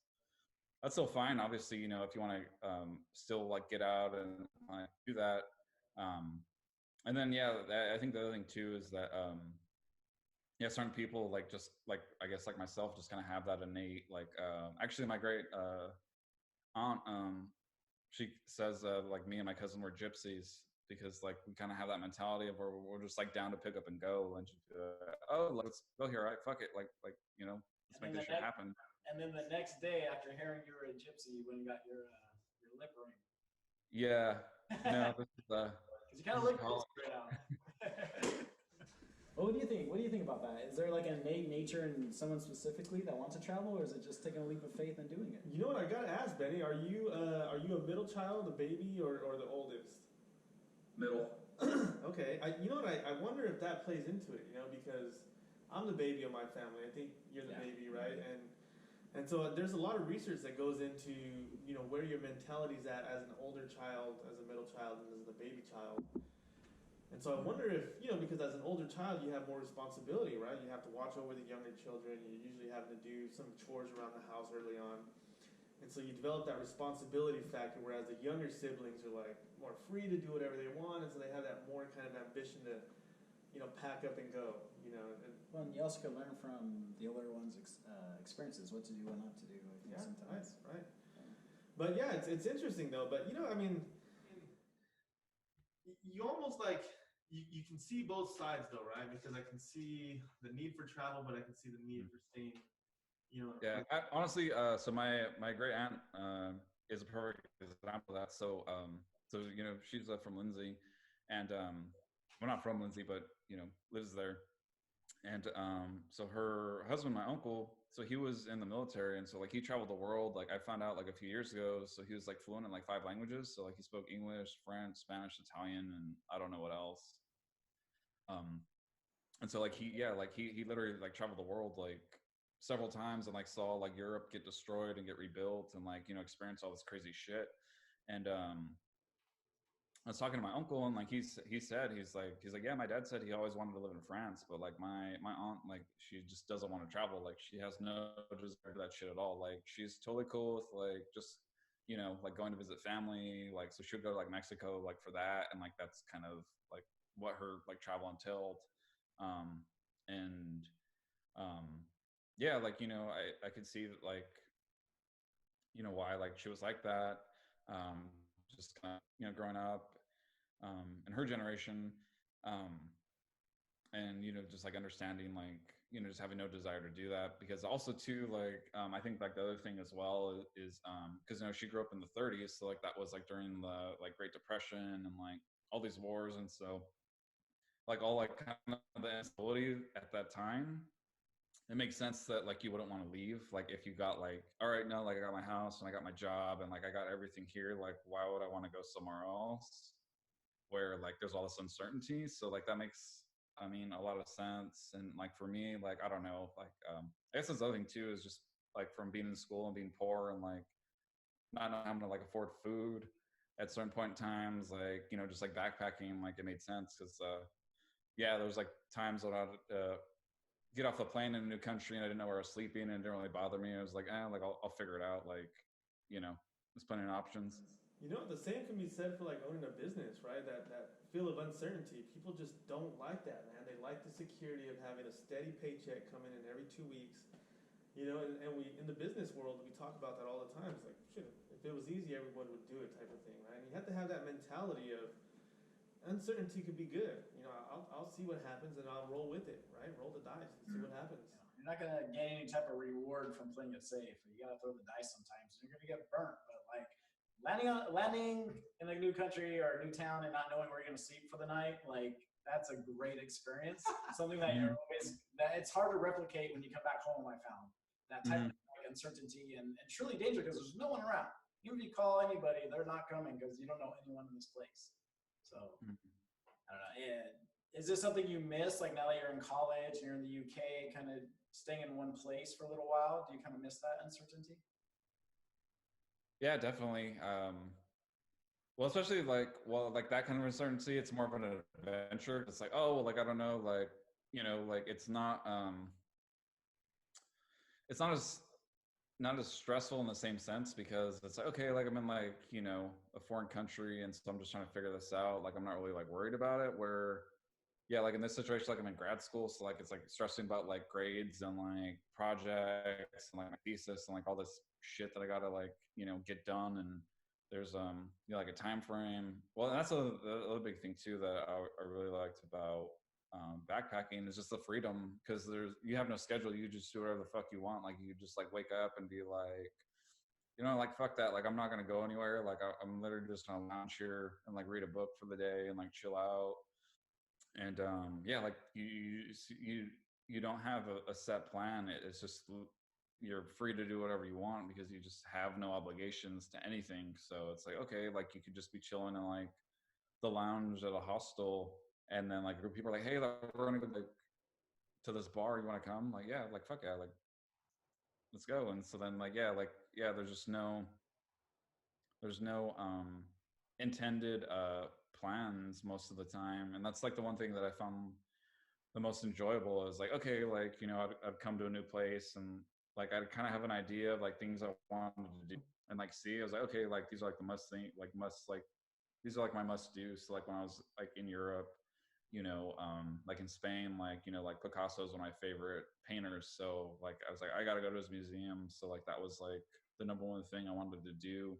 that's still fine. Obviously, you know, if you want to still like get out and do that. And then, yeah, I think the other thing too is that, yeah, certain people like just like, I guess like myself, just kind of have that innate, like, actually my great aunt, she says like me and my cousin were gypsies because like we kind of have that mentality of where we're just like down to pick up and go and just, oh, let's go here, right? Fuck it, like you know, let's make this shit happen. And then the next day, after hearing you were a gypsy, you went and got your lip ring. Yeah, no, this is because you kind of look right now. Well, what do you think? What do you think about that? Is there like an innate nature in someone specifically that wants to travel, or is it just taking a leap of faith and doing it? You know what I gotta ask, Benny? Are you a middle child, a baby, or the oldest? Middle. Okay. You know what? I wonder if that plays into it. You know, because I'm the baby of my family. I think you're the baby, right? And so there's a lot of research that goes into, you know, where your mentality's at as an older child, as a middle child, and as a baby child. And so I wonder if, you know, because as an older child, you have more responsibility, right? You have to watch over the younger children. You're usually having to do some chores around the house early on. And so you develop that responsibility factor, whereas the younger siblings are like more free to do whatever they want. And so they have that more kind of ambition to, you know, pack up and go, you know. Well, and you also can learn from the older ones' experiences, what to do and not to do, I think, sometimes. Right. But yeah, it's interesting though. But, you know, I mean, you almost like, you can see both sides though, right? Because I can see the need for travel, but I can see the need for staying, you know. Yeah, honestly, so my great aunt is a perfect example of that. So you know, she's from Lindsay, and well, not from Lindsay, but you know, lives there. And so her husband, my uncle, so he was in the military, and so like he traveled the world. Like I found out like a few years ago, so he was like fluent in like 5 languages. So like he spoke English, French, Spanish, Italian, and I don't know what else. And so like he literally like traveled the world like several times and like saw like Europe get destroyed and get rebuilt and like, you know, experience all this crazy shit. And I was talking to my uncle, and like he said he's like yeah, my dad said he always wanted to live in France, but like my aunt, like she just doesn't want to travel. Like she has no desire for that shit at all. Like she's totally cool with like just, you know, like going to visit family. Like so she'll go to like Mexico like for that, and like that's kind of like what her like travel entailed. And yeah, like, you know, I could see that, like, you know, why like she was like that, just kind of, you know, growing up in her generation, and, you know, just like understanding, like, you know, just having no desire to do that. Because also too, like, I think like the other thing as well is because, you know, she grew up in the 30s, so like that was like during the like Great Depression and like all these wars, and so like all like kind of the instability at that time, it makes sense that like you wouldn't want to leave. Like if you got like, all right, no, like I got my house and I got my job and like I got everything here, like why would I want to go somewhere else where like there's all this uncertainty? So like that makes, I mean, a lot of sense. And like for me, like I don't know, like I guess this other thing too is just like from being in school and being poor and like not having to like afford food at certain point in times, like, you know, just like backpacking, like it made sense because yeah, there was like times when I'd get off the plane in a new country and I didn't know where I was sleeping, and it didn't really bother me. I was like, like I'll figure it out. Like, you know, there's plenty of options. You know, the same can be said for like owning a business, right? That feel of uncertainty. People just don't like that, man. They like the security of having a steady paycheck coming in every 2 weeks. You know, and we in the business world, we talk about that all the time. It's like, shit, if it was easy, everyone would do it type of thing, right? And you have to have that mentality of uncertainty could be good. You know, I'll see what happens and I'll roll with it, right? Roll the dice and see what happens. You're not gonna get any type of reward from playing it safe. You gotta throw the dice sometimes. You're gonna get burnt. But like landing in a new country or a new town and not knowing where you're gonna sleep for the night, like that's a great experience. Something that you're always that it's hard to replicate when you come back home. I found that type of like, uncertainty and truly danger because there's no one around. Even if you call anybody, they're not coming because you don't know anyone in this place. So I don't know. And is this something you miss? Like now that you're in college and you're in the UK, kind of staying in one place for a little while, do you kind of miss that uncertainty? Yeah, definitely. Well, especially like, well, like that kind of uncertainty, it's more of an adventure. It's like, oh, well, like, I don't know, like, you know, like it's not as not as stressful in the same sense, because it's like, okay, like I'm in like, you know, a foreign country, and so I'm just trying to figure this out. Like I'm not really like worried about it. Where yeah, like in this situation, like I'm in grad school, so like it's like stressing about like grades and like projects and like my thesis and like all this shit that I gotta like, you know, get done. And there's you know, like a time frame. Well, and that's the other big thing too that I really liked about backpacking is just the freedom, because you have no schedule. You just do whatever the fuck you want. Like you just like wake up and be like, you know, like fuck that. Like I'm not gonna go anywhere. Like I'm literally just gonna lounge here and like read a book for the day and like chill out. And yeah, like you don't have a set plan. It's just you're free to do whatever you want, because you just have no obligations to anything. So it's like, okay, like you could just be chilling in like the lounge at a hostel, and then like people are like, hey, like, we're gonna go like to this bar, you want to come? Like, yeah, like fuck yeah, like let's go. And so then like yeah, there's no intended plans most of the time. And that's like the one thing that I found the most enjoyable is like, okay, like, you know, I'd come to a new place, and like I'd kind of have an idea of like things I wanted to do and like see. I was like, okay, like these are like the these are like my must do. So like when I was like in Europe, you know, like in Spain, like, you know, like Picasso is one of my favorite painters. So like I was like, I gotta go to his museum. So like that was like the number one thing I wanted to do.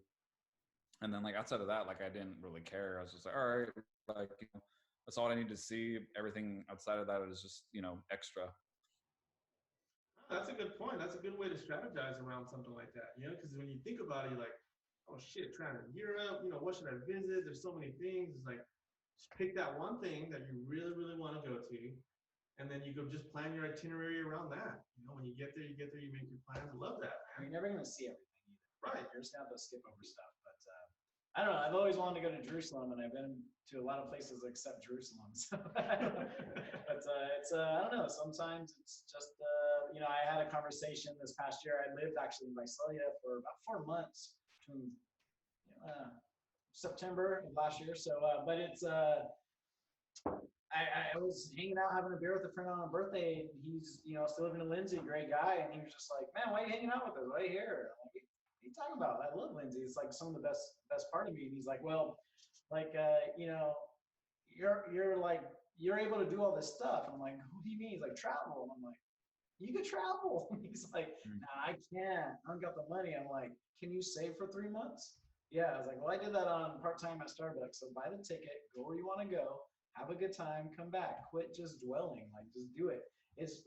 And then like outside of that, like I didn't really care. I was just like, all right, like, you know, that's all I need to see. Everything outside of that is just, you know, extra. That's a good point. That's a good way to strategize around something like that. You know, because when you think about it, you're like, oh shit, trying to Europe. You know, what should I visit? There's so many things. It's like, just pick that one thing that you really, really want to go to, and then you go just plan your itinerary around that. You know, when you get there, you make your plans. I love that, man. You're never going to see everything either. Right. You're just going to have to skip over stuff. But I don't know. I've always wanted to go to Jerusalem, and I've been to a lot of places except Jerusalem. So, but it's I don't know. Sometimes it's just you know, I had a conversation this past year. I lived actually in Visalia for about 4 months between September of last year. So, but it's I was hanging out having a beer with a friend on a birthday, and he's, you know, still living in Lindsay, great guy, and he was just like, man, why are you hanging out with us? Why are you here? I'm like, what are you talking about? I love Lindsay. It's like some of the best part of me. And he's like, well, like you know, you're like, you're able to do all this stuff. And I'm like, what do you mean? He's like, travel. And I'm like, you could travel. And he's like, nah, I can't. I don't got the money. I'm like, can you save for 3 months? Yeah. I was like, well, I did that on part-time at Starbucks. So buy the ticket, go where you want to go, have a good time, come back, quit just dwelling, like just do it.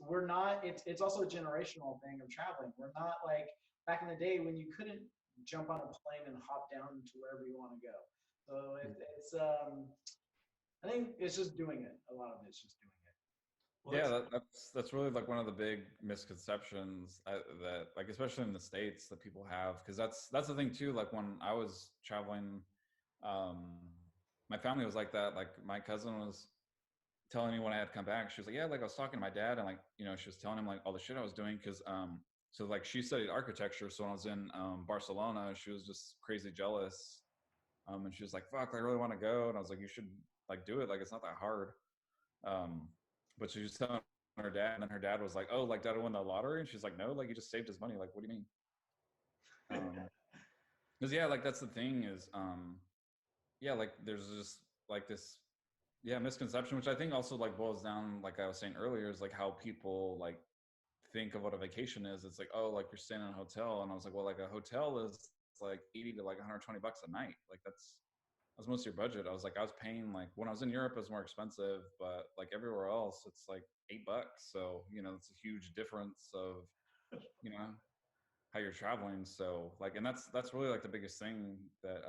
We're not, it's also a generational thing of traveling. We're not like back in the day when you couldn't jump on a plane and hop down to wherever you want to go. So it's I think it's just doing it. A lot of it's just doing it. Well, Yeah, that's really like one of the big misconceptions that like, especially in the States, that people have, because that's the thing too. Like when I was traveling, my family was like that. Like my cousin was telling me when I had come back, she was like, yeah, like I was talking to my dad, and like, you know, she was telling him like all the shit I was doing, because so like she studied architecture. So when I was in Barcelona, she was just crazy jealous, and she was like, fuck, I really want to go. And I was like, you should like do it, like it's not that hard. But she was telling her dad, and then her dad was like, oh, like dad won the lottery? And she's like, no, like he just saved his money. Like, what do you mean? Because yeah, like that's the thing is yeah, like there's just like this misconception, which I think also like boils down, like I was saying earlier, is like how people like think of what a vacation is. It's like, oh, like you're staying in a hotel. And I was like, well, like a hotel is like 80 to like $120 a night. Like that's most of your budget. I was like, I was paying, like when I was in Europe it was more expensive, but like everywhere else it's like $8. So, you know, it's a huge difference of, you know, how you're traveling. So like, and that's really like the biggest thing that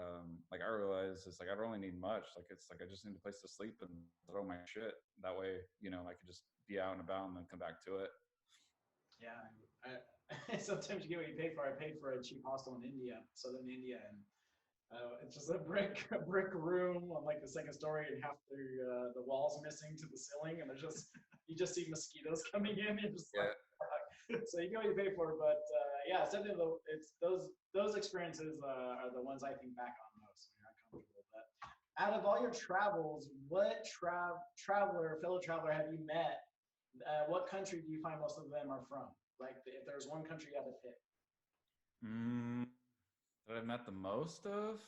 like I realized is like I don't really need much. Like it's like I just need a place to sleep and throw my shit. That way, you know, I could just be out and about and then come back to it. Yeah, sometimes you get what you pay for. I paid for a cheap hostel in India, southern India, and it's just a brick room on like the second story, and half the walls missing to the ceiling, and there's just you just see mosquitoes coming in. You're just like, so you get what you pay for. But yeah, it's definitely it's those experiences are the ones I think back on most when you're uncomfortable. But out of all your travels, what fellow traveler have you met? What country do you find most of them are from? Like if there's one country you had to pick. That I've met the most of?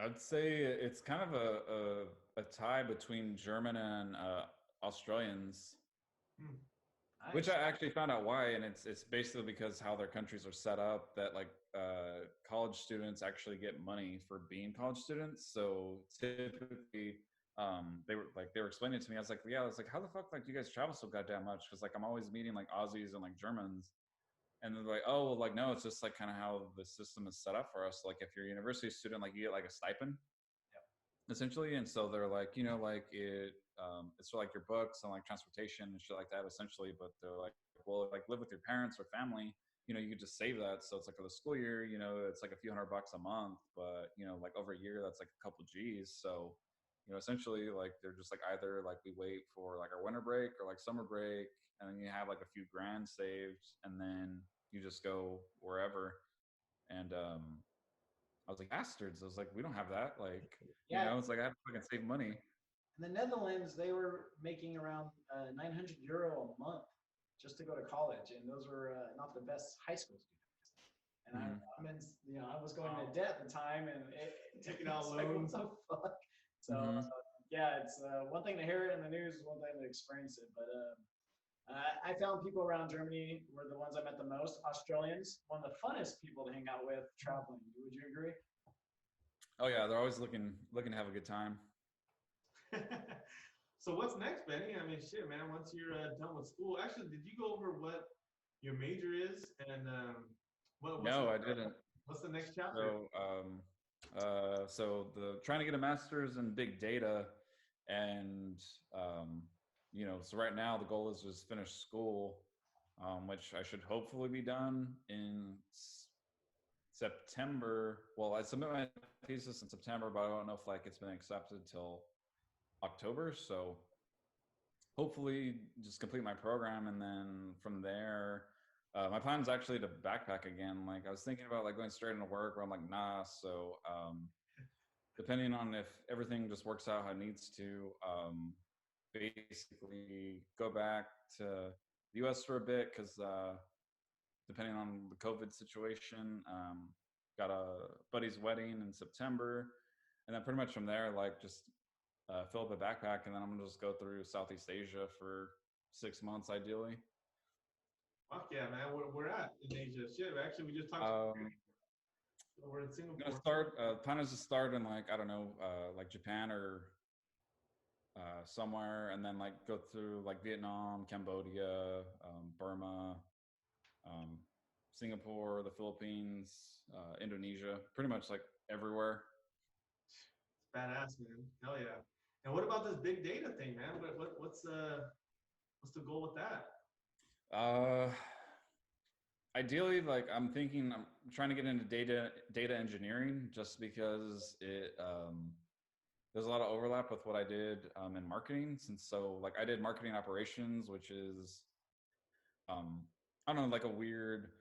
I'd say it's kind of a tie between German and Australians, Hmm. which Nice. I actually found out why, and it's basically because how their countries are set up that like college students actually get money for being college students. So typically, they were explaining it to me. I was like, yeah, I was like, how the fuck like do you guys travel so goddamn much? Because like I'm always meeting like Aussies and like Germans, and they're like, oh, well, like no, it's just like kind of how the system is set up for us. Like if you're a university student, like you get like a stipend essentially, and so they're like, like it's for like your books and like transportation and shit like that essentially, but they're like, well, like live with your parents or family, you could just save that, so it's like for the school year, it's like a few $100 a month, but like over a year that's like a couple G's. So essentially like they're just like either like we wait for like our winter break or like summer break, and then you have like a few grand saved, and then you just go wherever. And I was like, bastards. I was like, we don't have that. Like, Yeah, it's like I have to fucking save money. in the Netherlands, they were making around €900 a month just to go to college, and those were not the best high school students. And Mhm. I'm in, I was going Wow. to debt at the time, and Taking out it's like, what loans. the fuck? So Mhm. yeah, it's one thing to hear it in the news, one thing to experience it. But I found people around Germany were the ones I met the most. Australians, one of the funnest people to hang out with traveling. Would you agree? Oh yeah, they're always looking to have a good time. So what's next, Benny? I mean, shit, man. Once you're done with school, actually, did you go over what your major is and No, I didn't. what's the next chapter? So the trying to get a master's in big data, and so right now the goal is just finish school, which I should hopefully be done in September. Well, I submit my thesis in September, but I don't know if like it's been accepted till October. So hopefully just complete my program, and then from there, my plan is actually to backpack again. Like I was thinking about like going straight into work, but I'm like, nah. So depending on if everything just works out how it needs to, basically go back to the US for a bit, because depending on the COVID situation, got a buddy's wedding in September, and then pretty much from there, like just fill up a backpack, and then I'm gonna just go through Southeast Asia for 6 months, ideally. Fuck yeah, man. We're at in Asia. Shit, actually, we just talked. We're in I'm Singapore. gonna start. Plan is to start in like I don't know, like Japan or somewhere, and then like go through like Vietnam, Cambodia, Burma, um, Singapore, the Philippines, Indonesia, pretty much like everywhere. It's badass, man. Hell yeah. And what about this big data thing, man? What's the goal with that? Uh, Ideally, like I'm trying to get into data engineering, just because there's a lot of overlap with what I did in marketing. Since so like I did marketing operations, which is I don't know, like a weird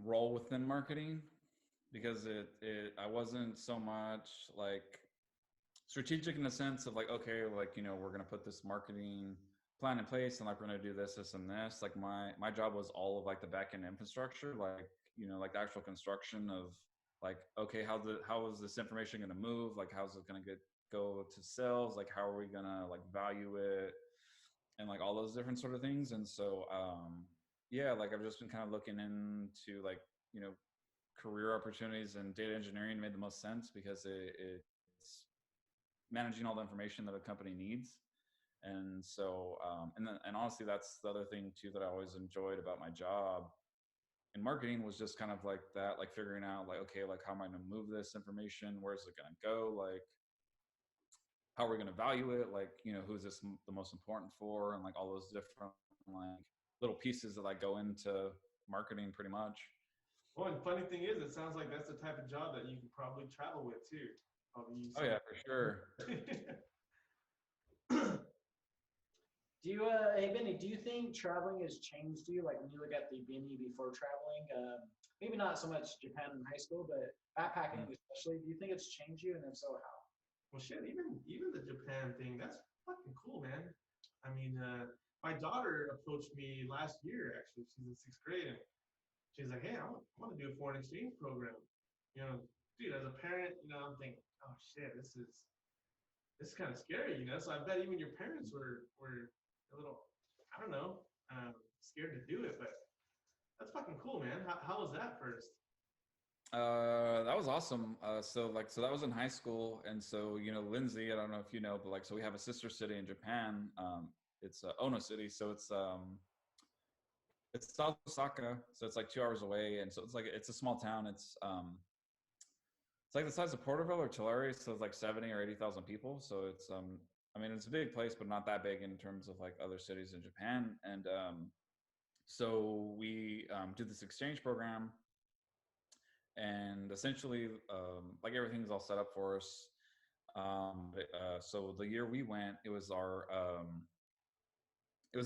role within marketing, because I wasn't so much like strategic in the sense of like, okay, like we're gonna put this marketing plan in place, and like we're gonna do this and this. Like my job was all of like the back end infrastructure, like like the actual construction of like, okay, how is this information gonna move, like how's it gonna go to sales, like how are we gonna like value it, and like all those different sort of things. And so yeah, like I've just been kind of looking into like career opportunities, and data engineering made the most sense, because it's managing all the information that a company needs. And so and honestly, that's the other thing too that I always enjoyed about my job in marketing, was just kind of like that, like figuring out like, okay, like how am I going to move this information, where's it going to go, like how are we going to value it, like who's this the most important for, and like all those different like little pieces that like go into marketing pretty much. Well, and funny thing is, it sounds like that's the type of job that you can probably travel with too. Probably use Oh yeah, for sure. Do you, hey Benny, do you think traveling has changed you? Like when you look at the Benny before traveling, maybe not so much Japan in high school, but backpacking especially. Do you think it's changed you, and if so, how? Well, shit, even the Japan thing, that's fucking cool, man. I mean, my daughter approached me last year. Actually, she's in 6th grade, and she's like, "Hey, I want to do a foreign exchange program." You know, dude, as a parent, I'm thinking, "Oh shit, this is kind of scary," So I bet even your parents were a little, I don't know, scared to do it. But that's fucking cool, man. How was that first? That was awesome. So that was in high school, and so Lindsay, I don't know if you know, but so we have a sister city in Japan. It's Ono City, so it's south of Osaka, so it's like 2 hours away, and so it's a small town. It's like the size of Porterville or Tulare, so it's like 70 or 80,000 people. So I mean, it's a big place, but not that big in terms of like other cities in Japan. And so we did this exchange program, and essentially, like everything's all set up for us. So the year we went, it was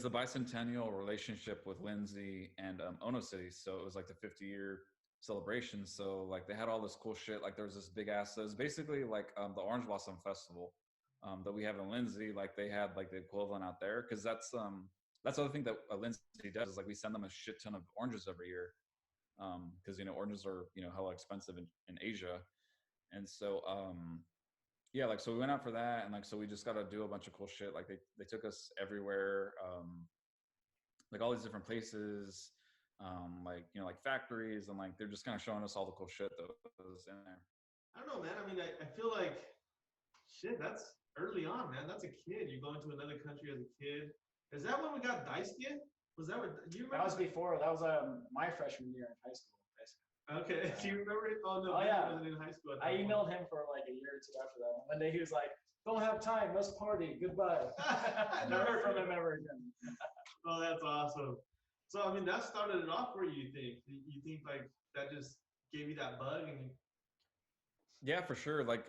the bicentennial relationship with Lindsay and Ono City. So it was like the 50-year celebration. So like they had all this cool shit. Like there was this big ass. So it was basically like the Orange Blossom Festival that we have in Lindsay. Like they had like the equivalent out there, because that's the other thing that Lindsay does is like we send them a shit ton of oranges every year, because oranges are hella expensive in Asia, and so yeah, like so we went out for that, and like so we just got to do a bunch of cool shit. Like they took us everywhere, like all these different places, like like factories, and like they're just kind of showing us all the cool shit that was in there. I don't know, man. I mean, I feel like shit. That's early on, man. That's a kid. You're going to another country as a kid. Is that when we got dice kit? Was that what? Do you remember? That was before. That was my freshman year in high school. Okay. Do you remember it? Oh no. Oh yeah. I wasn't in high school. I emailed him for like a year or two after that. One day he was like, "Don't have time. Let's party. Goodbye." I never heard from him ever again. Oh, that's awesome. So I mean, that started it off for you. You think like that just gave you that bug and Yeah, for sure. Like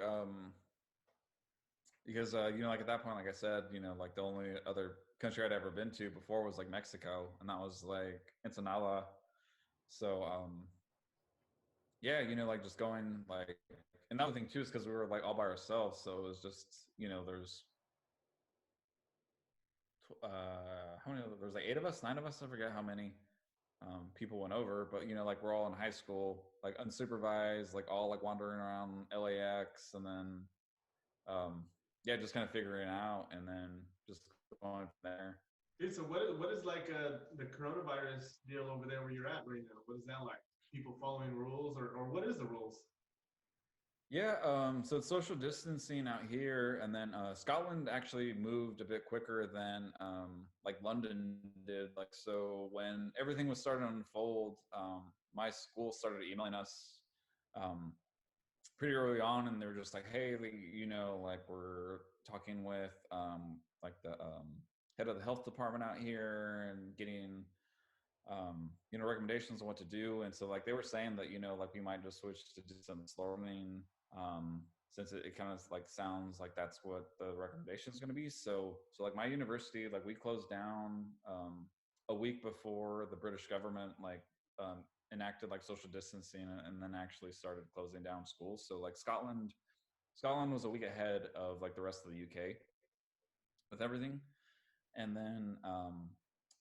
because like at that point, like I said, like the only other country I'd ever been to before was like Mexico, and that was like Ensenada. So yeah, like just going like, another thing too is because we were like all by ourselves, so it was just there's how many, there was like 8 of us, 9 of us, I forget how many people went over, but like we're all in high school, like unsupervised, like all like wandering around LAX, and then yeah, just kind of figuring it out, and then just going from there. Dude, so what is like the coronavirus deal over there where you're at right now? What is that like? People following rules, or what is the rules? Yeah, so it's social distancing out here, and then Scotland actually moved a bit quicker than like London did. Like, so when everything was starting to unfold, my school started emailing us pretty early on, and they were just like, "Hey, like we're talking with like the head of the health department out here, and getting recommendations on what to do." And so like they were saying that like we might just switch to distance learning, since it kind of like sounds like that's what the recommendation is going to be. So like my university, like we closed down a week before the British government like enacted like social distancing, and then actually started closing down schools. So like Scotland was a week ahead of like the rest of the UK with everything. And then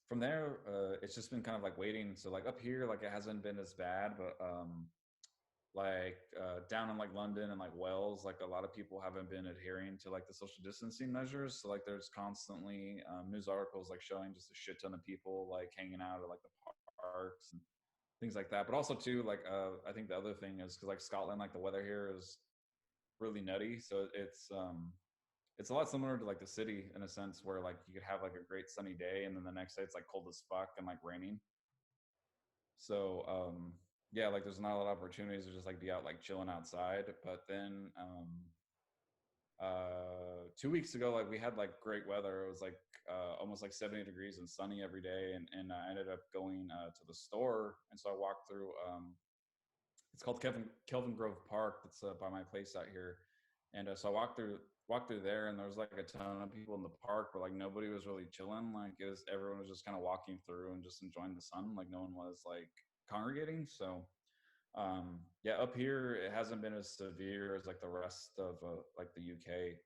from there, it's just been kind of like waiting. So like up here, like it hasn't been as bad, but like down in like London and like Wales, like a lot of people haven't been adhering to like the social distancing measures. So like there's constantly news articles like showing just a shit ton of people like hanging out at like the parks and things like that. But also too, like I think the other thing is because like Scotland, like the weather here is really nutty. So it's a lot similar to like the city in a sense, where like you could have like a great sunny day, and then the next day it's like cold as fuck and like raining. So yeah, like there's not a lot of opportunities to just like be out like chilling outside. But then 2 weeks ago, like we had like great weather. It was like almost like 70 degrees and sunny every day, and I ended up going to the store, and so I walked through it's called Kelvin Grove Park, that's by my place out here. And so I walked through there, and there was like a ton of people in the park, but like nobody was really chilling. Like everyone was just kind of walking through and just enjoying the sun. Like no one was like congregating. So yeah, up here it hasn't been as severe as like the rest of like the UK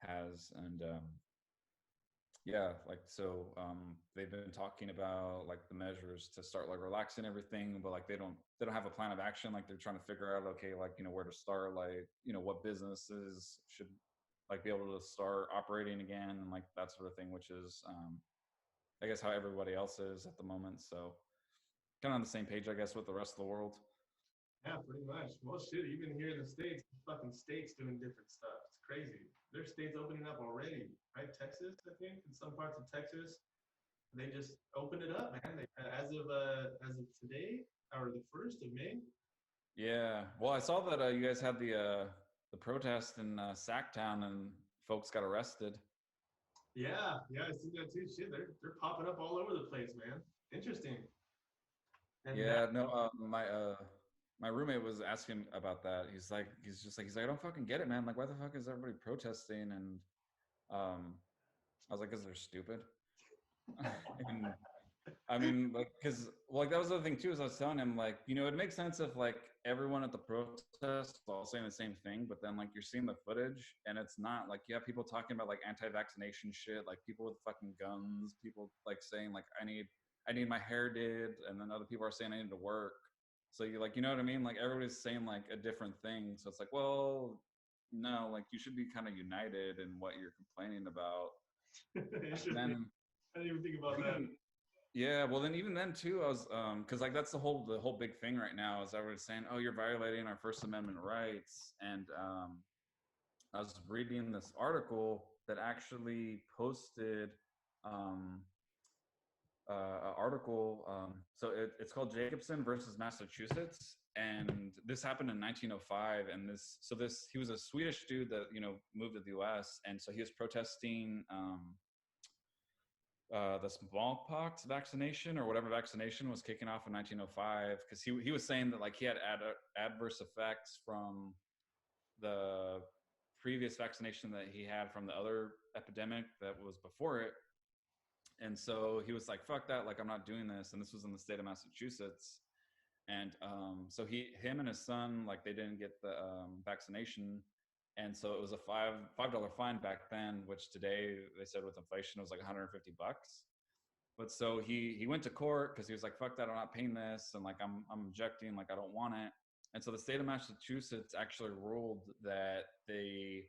has. And Yeah, like so they've been talking about like the measures to start like relaxing everything, but like they don't have a plan of action. Like they're trying to figure out, okay, like, you know, where to start, like, you know, what businesses should like be able to start operating again and like that sort of thing, which is I guess how everybody else is at the moment. So kind of on the same page, I guess, with the rest of the world. Yeah, pretty much. Most shit, even here in the States, fucking states doing different stuff. It's crazy. There's states opening up already, right? Texas, I think, in some parts of Texas, they just opened it up, man. As of today, or the 1st of May. Yeah. Well, I saw that you guys had the protest in Sactown and folks got arrested. Yeah, yeah, I see that too. Shit, they're popping up all over the place, man. Interesting. And Yeah, no, my roommate was asking about that. He's like, I don't fucking get it, man. Like, why the fuck is everybody protesting? And um, I was like, because they're stupid. And I mean, like, because like that was the other thing too. Is I was telling him, like, you know, it makes sense if like everyone at the protest is all saying the same thing, but then like you're seeing the footage and it's not like you have people talking about like anti-vaccination shit, like people with fucking guns, people like saying like I need my hair did, and then other people are saying I need to work. So you like, you know what I mean? Like everybody's saying like a different thing. So it's like, well, no, like you should be kind of united in what you're complaining about. And then I didn't even think about that. even yeah, well then even then too, I was because like that's the whole big thing right now is everybody's saying, oh, you're violating our First Amendment rights. And I was reading this article that actually posted um, an article. So it's called Jacobson versus Massachusetts, and this happened in 1905. And this he was a Swedish dude that, you know, moved to the U.S. and so he was protesting. The smallpox vaccination or whatever vaccination was kicking off in 1905 because he was saying that like he had adverse effects from the previous vaccination that he had from the other epidemic that was before it. And so he was like, fuck that, like I'm not doing this. And this was in the state of Massachusetts. And so him and his son, like they didn't get the vaccination. And so it was a $5 fine back then, which today they said with inflation it was like $150. But so he went to court because he was like, fuck that, I'm not paying this, and like I'm objecting, like I don't want it. And so the state of Massachusetts actually ruled that they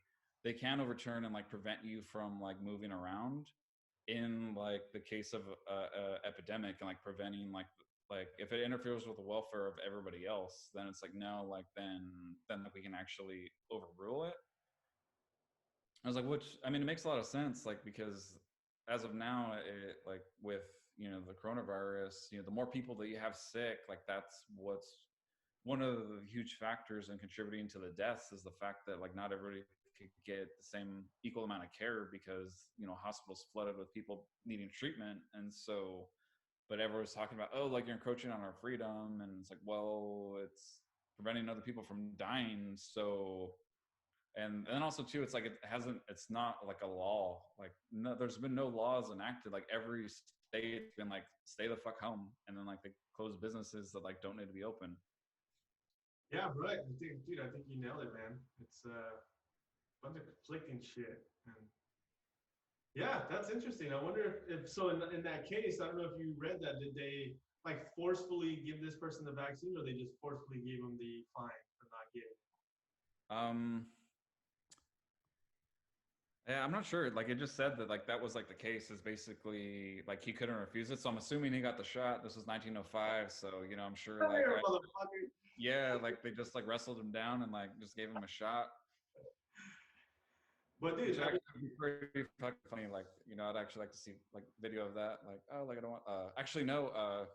can overturn and like prevent you from like moving around in like the case of a epidemic, and like preventing like if it interferes with the welfare of everybody else, then it's like no, like then like we can actually overrule it. I was like, which I mean, it makes a lot of sense, like because as of now, it like with, you know, the coronavirus, you know, the more people that you have sick, like that's what's one of the huge factors in contributing to the deaths is the fact that like not everybody could get the same equal amount of care because, you know, hospitals flooded with people needing treatment. And so but everyone's talking about, oh, like you're encroaching on our freedom, and it's like, well, it's preventing other people from dying. So and then also too, it's like it's not like a law, like no, there's been no laws enacted. Like every state's been like stay the fuck home, and then like they close businesses that like don't need to be open. Yeah, right. I think you nailed it, man. It's a bunch of conflicting shit. And yeah, that's interesting. I wonder if so in that case, I don't know if you read that. Did they like forcefully give this person the vaccine, or they just forcefully gave him the fine for not getting it? um yeah, I'm not sure. Like it just said that like that was like the case is basically like he couldn't refuse it. So I'm assuming he got the shot. This was 1905, so you know I'm sure Come like here, motherfucker. yeah, like they just like wrestled him down and like just gave him a shot. But Which dude, I mean, actually would be pretty fucking funny. Like, you know, I'd actually like to see like video of that. Like, oh, like I don't want. Actually, no.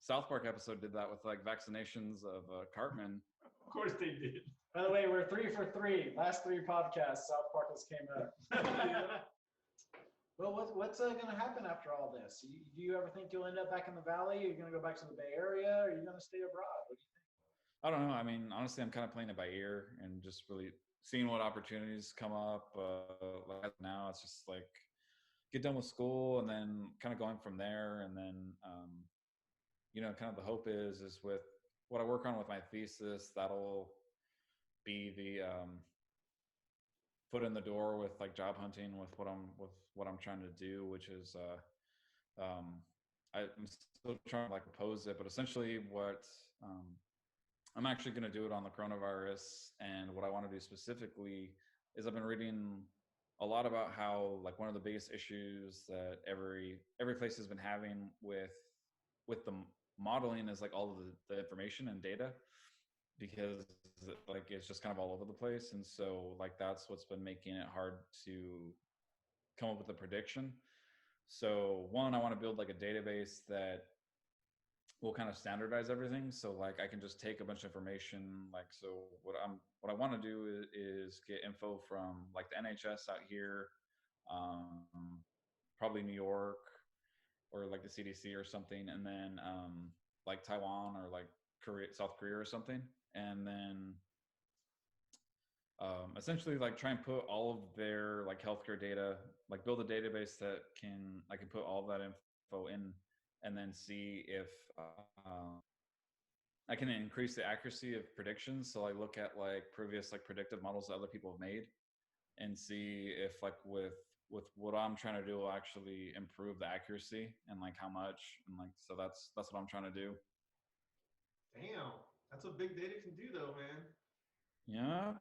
South Park episode did that with like vaccinations of Cartman. of course they did. By the way, we're 3 for 3. Last 3 podcasts, South Park has came up. Well, what's going to happen after all this? Do you ever think you'll end up back in the Valley? Are you going to go back to the Bay Area? Or are you going to stay abroad? What do you think? I don't know. I mean, honestly, I'm kind of playing it by ear and just really seeing what opportunities come up. Like now, it's just like get done with school and then kind of going from there. And then, you know, kind of the hope is with what I work on with my thesis, that'll be the foot in the door with like job hunting with what I'm trying to do, which is I'm still trying to like oppose it, but essentially what I'm actually going to do it on the coronavirus. And what I want to do specifically is I've been reading a lot about how like one of the biggest issues that every place has been having with the modeling is like all of the information and data, because like it's just kind of all over the place. And so like that's what's been making it hard to come up with a prediction. So one, I want to build like a database that will kind of standardize everything. So like I can just take a bunch of information. Like, so what I want to do is get info from like the NHS out here, probably New York or like the CDC or something, and then like Taiwan or like South Korea or something, and then essentially like try and put all of their like healthcare data, like build a database that I can put all of that info in, and then see if I can increase the accuracy of predictions. So I look at like previous like predictive models that other people have made, and see if like with what I'm trying to do will actually improve the accuracy and like how much, and like so that's what I'm trying to do. Damn, that's what big data can do, though, man. Yeah,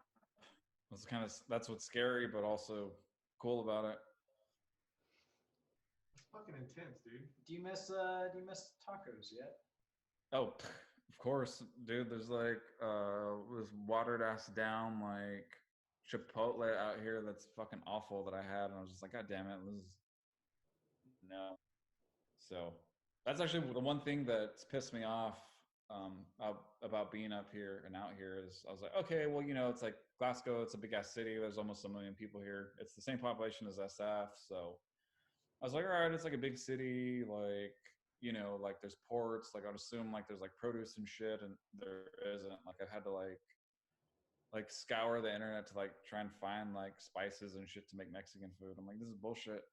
that's what's scary, but also cool about it. It's fucking intense, dude. Do you miss tacos yet? Oh, of course, dude. There's like this watered ass down like Chipotle out here that's fucking awful that I had, and I was just like, God damn it, this is no. So that's actually the one thing that's pissed me off about being up here and out here is I was like, okay, well, you know, it's like Glasgow, it's a big ass city. There's almost 1 million people here. It's the same population as SF. So I was like, all right, it's like a big city. Like, you know, like there's ports. Like I'd assume like there's like produce and shit, and there isn't. Like I've had to like scour the internet to like try and find like spices and shit to make Mexican food. I'm like, this is bullshit.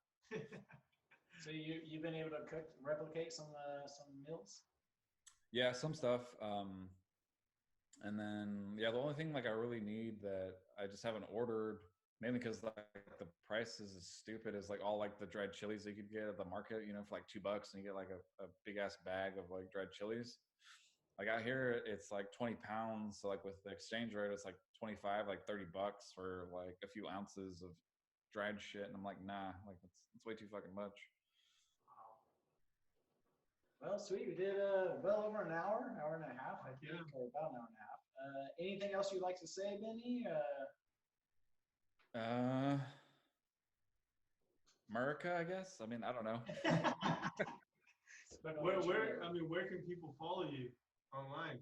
So you've been able to replicate some meals? Yeah, some stuff. And then yeah, the only thing like I really need that I just haven't ordered, mainly because like the prices is stupid, is like all like the dried chilies you could get at the market, you know, for like $2, and you get like a big ass bag of like dried chilies. Like out here, it's like 20 pounds. So like with the exchange rate, it's like 25, like $30 for like a few ounces of dried shit. And I'm like, nah, like it's way too fucking much. Well, sweet. We did well over an hour and a half, I think, or about an hour and a half. Anything else you'd like to say, Benny? America, I guess. I mean, I don't know. Where can people follow you online?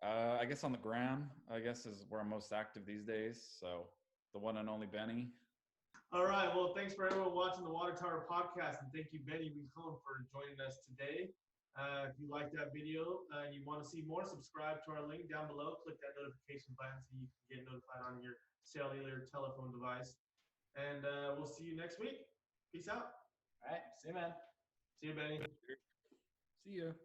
I guess on the gram, I guess, is where I'm most active these days. So the one and only Benny. All right. Well, thanks for everyone watching the Water Tower podcast, and thank you, Beni Rincon, for joining us today. If you like that video and you want to see more, subscribe to our link down below. Click that notification button so you can get notified on your cellular telephone device. And we'll see you next week. Peace out. All right. See you, man. See you, Benny. See ya.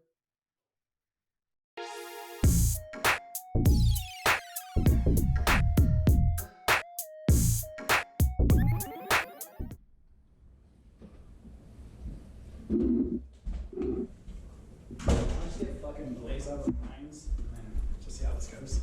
Let's get fucking blaze out of the mines and then just see how this goes.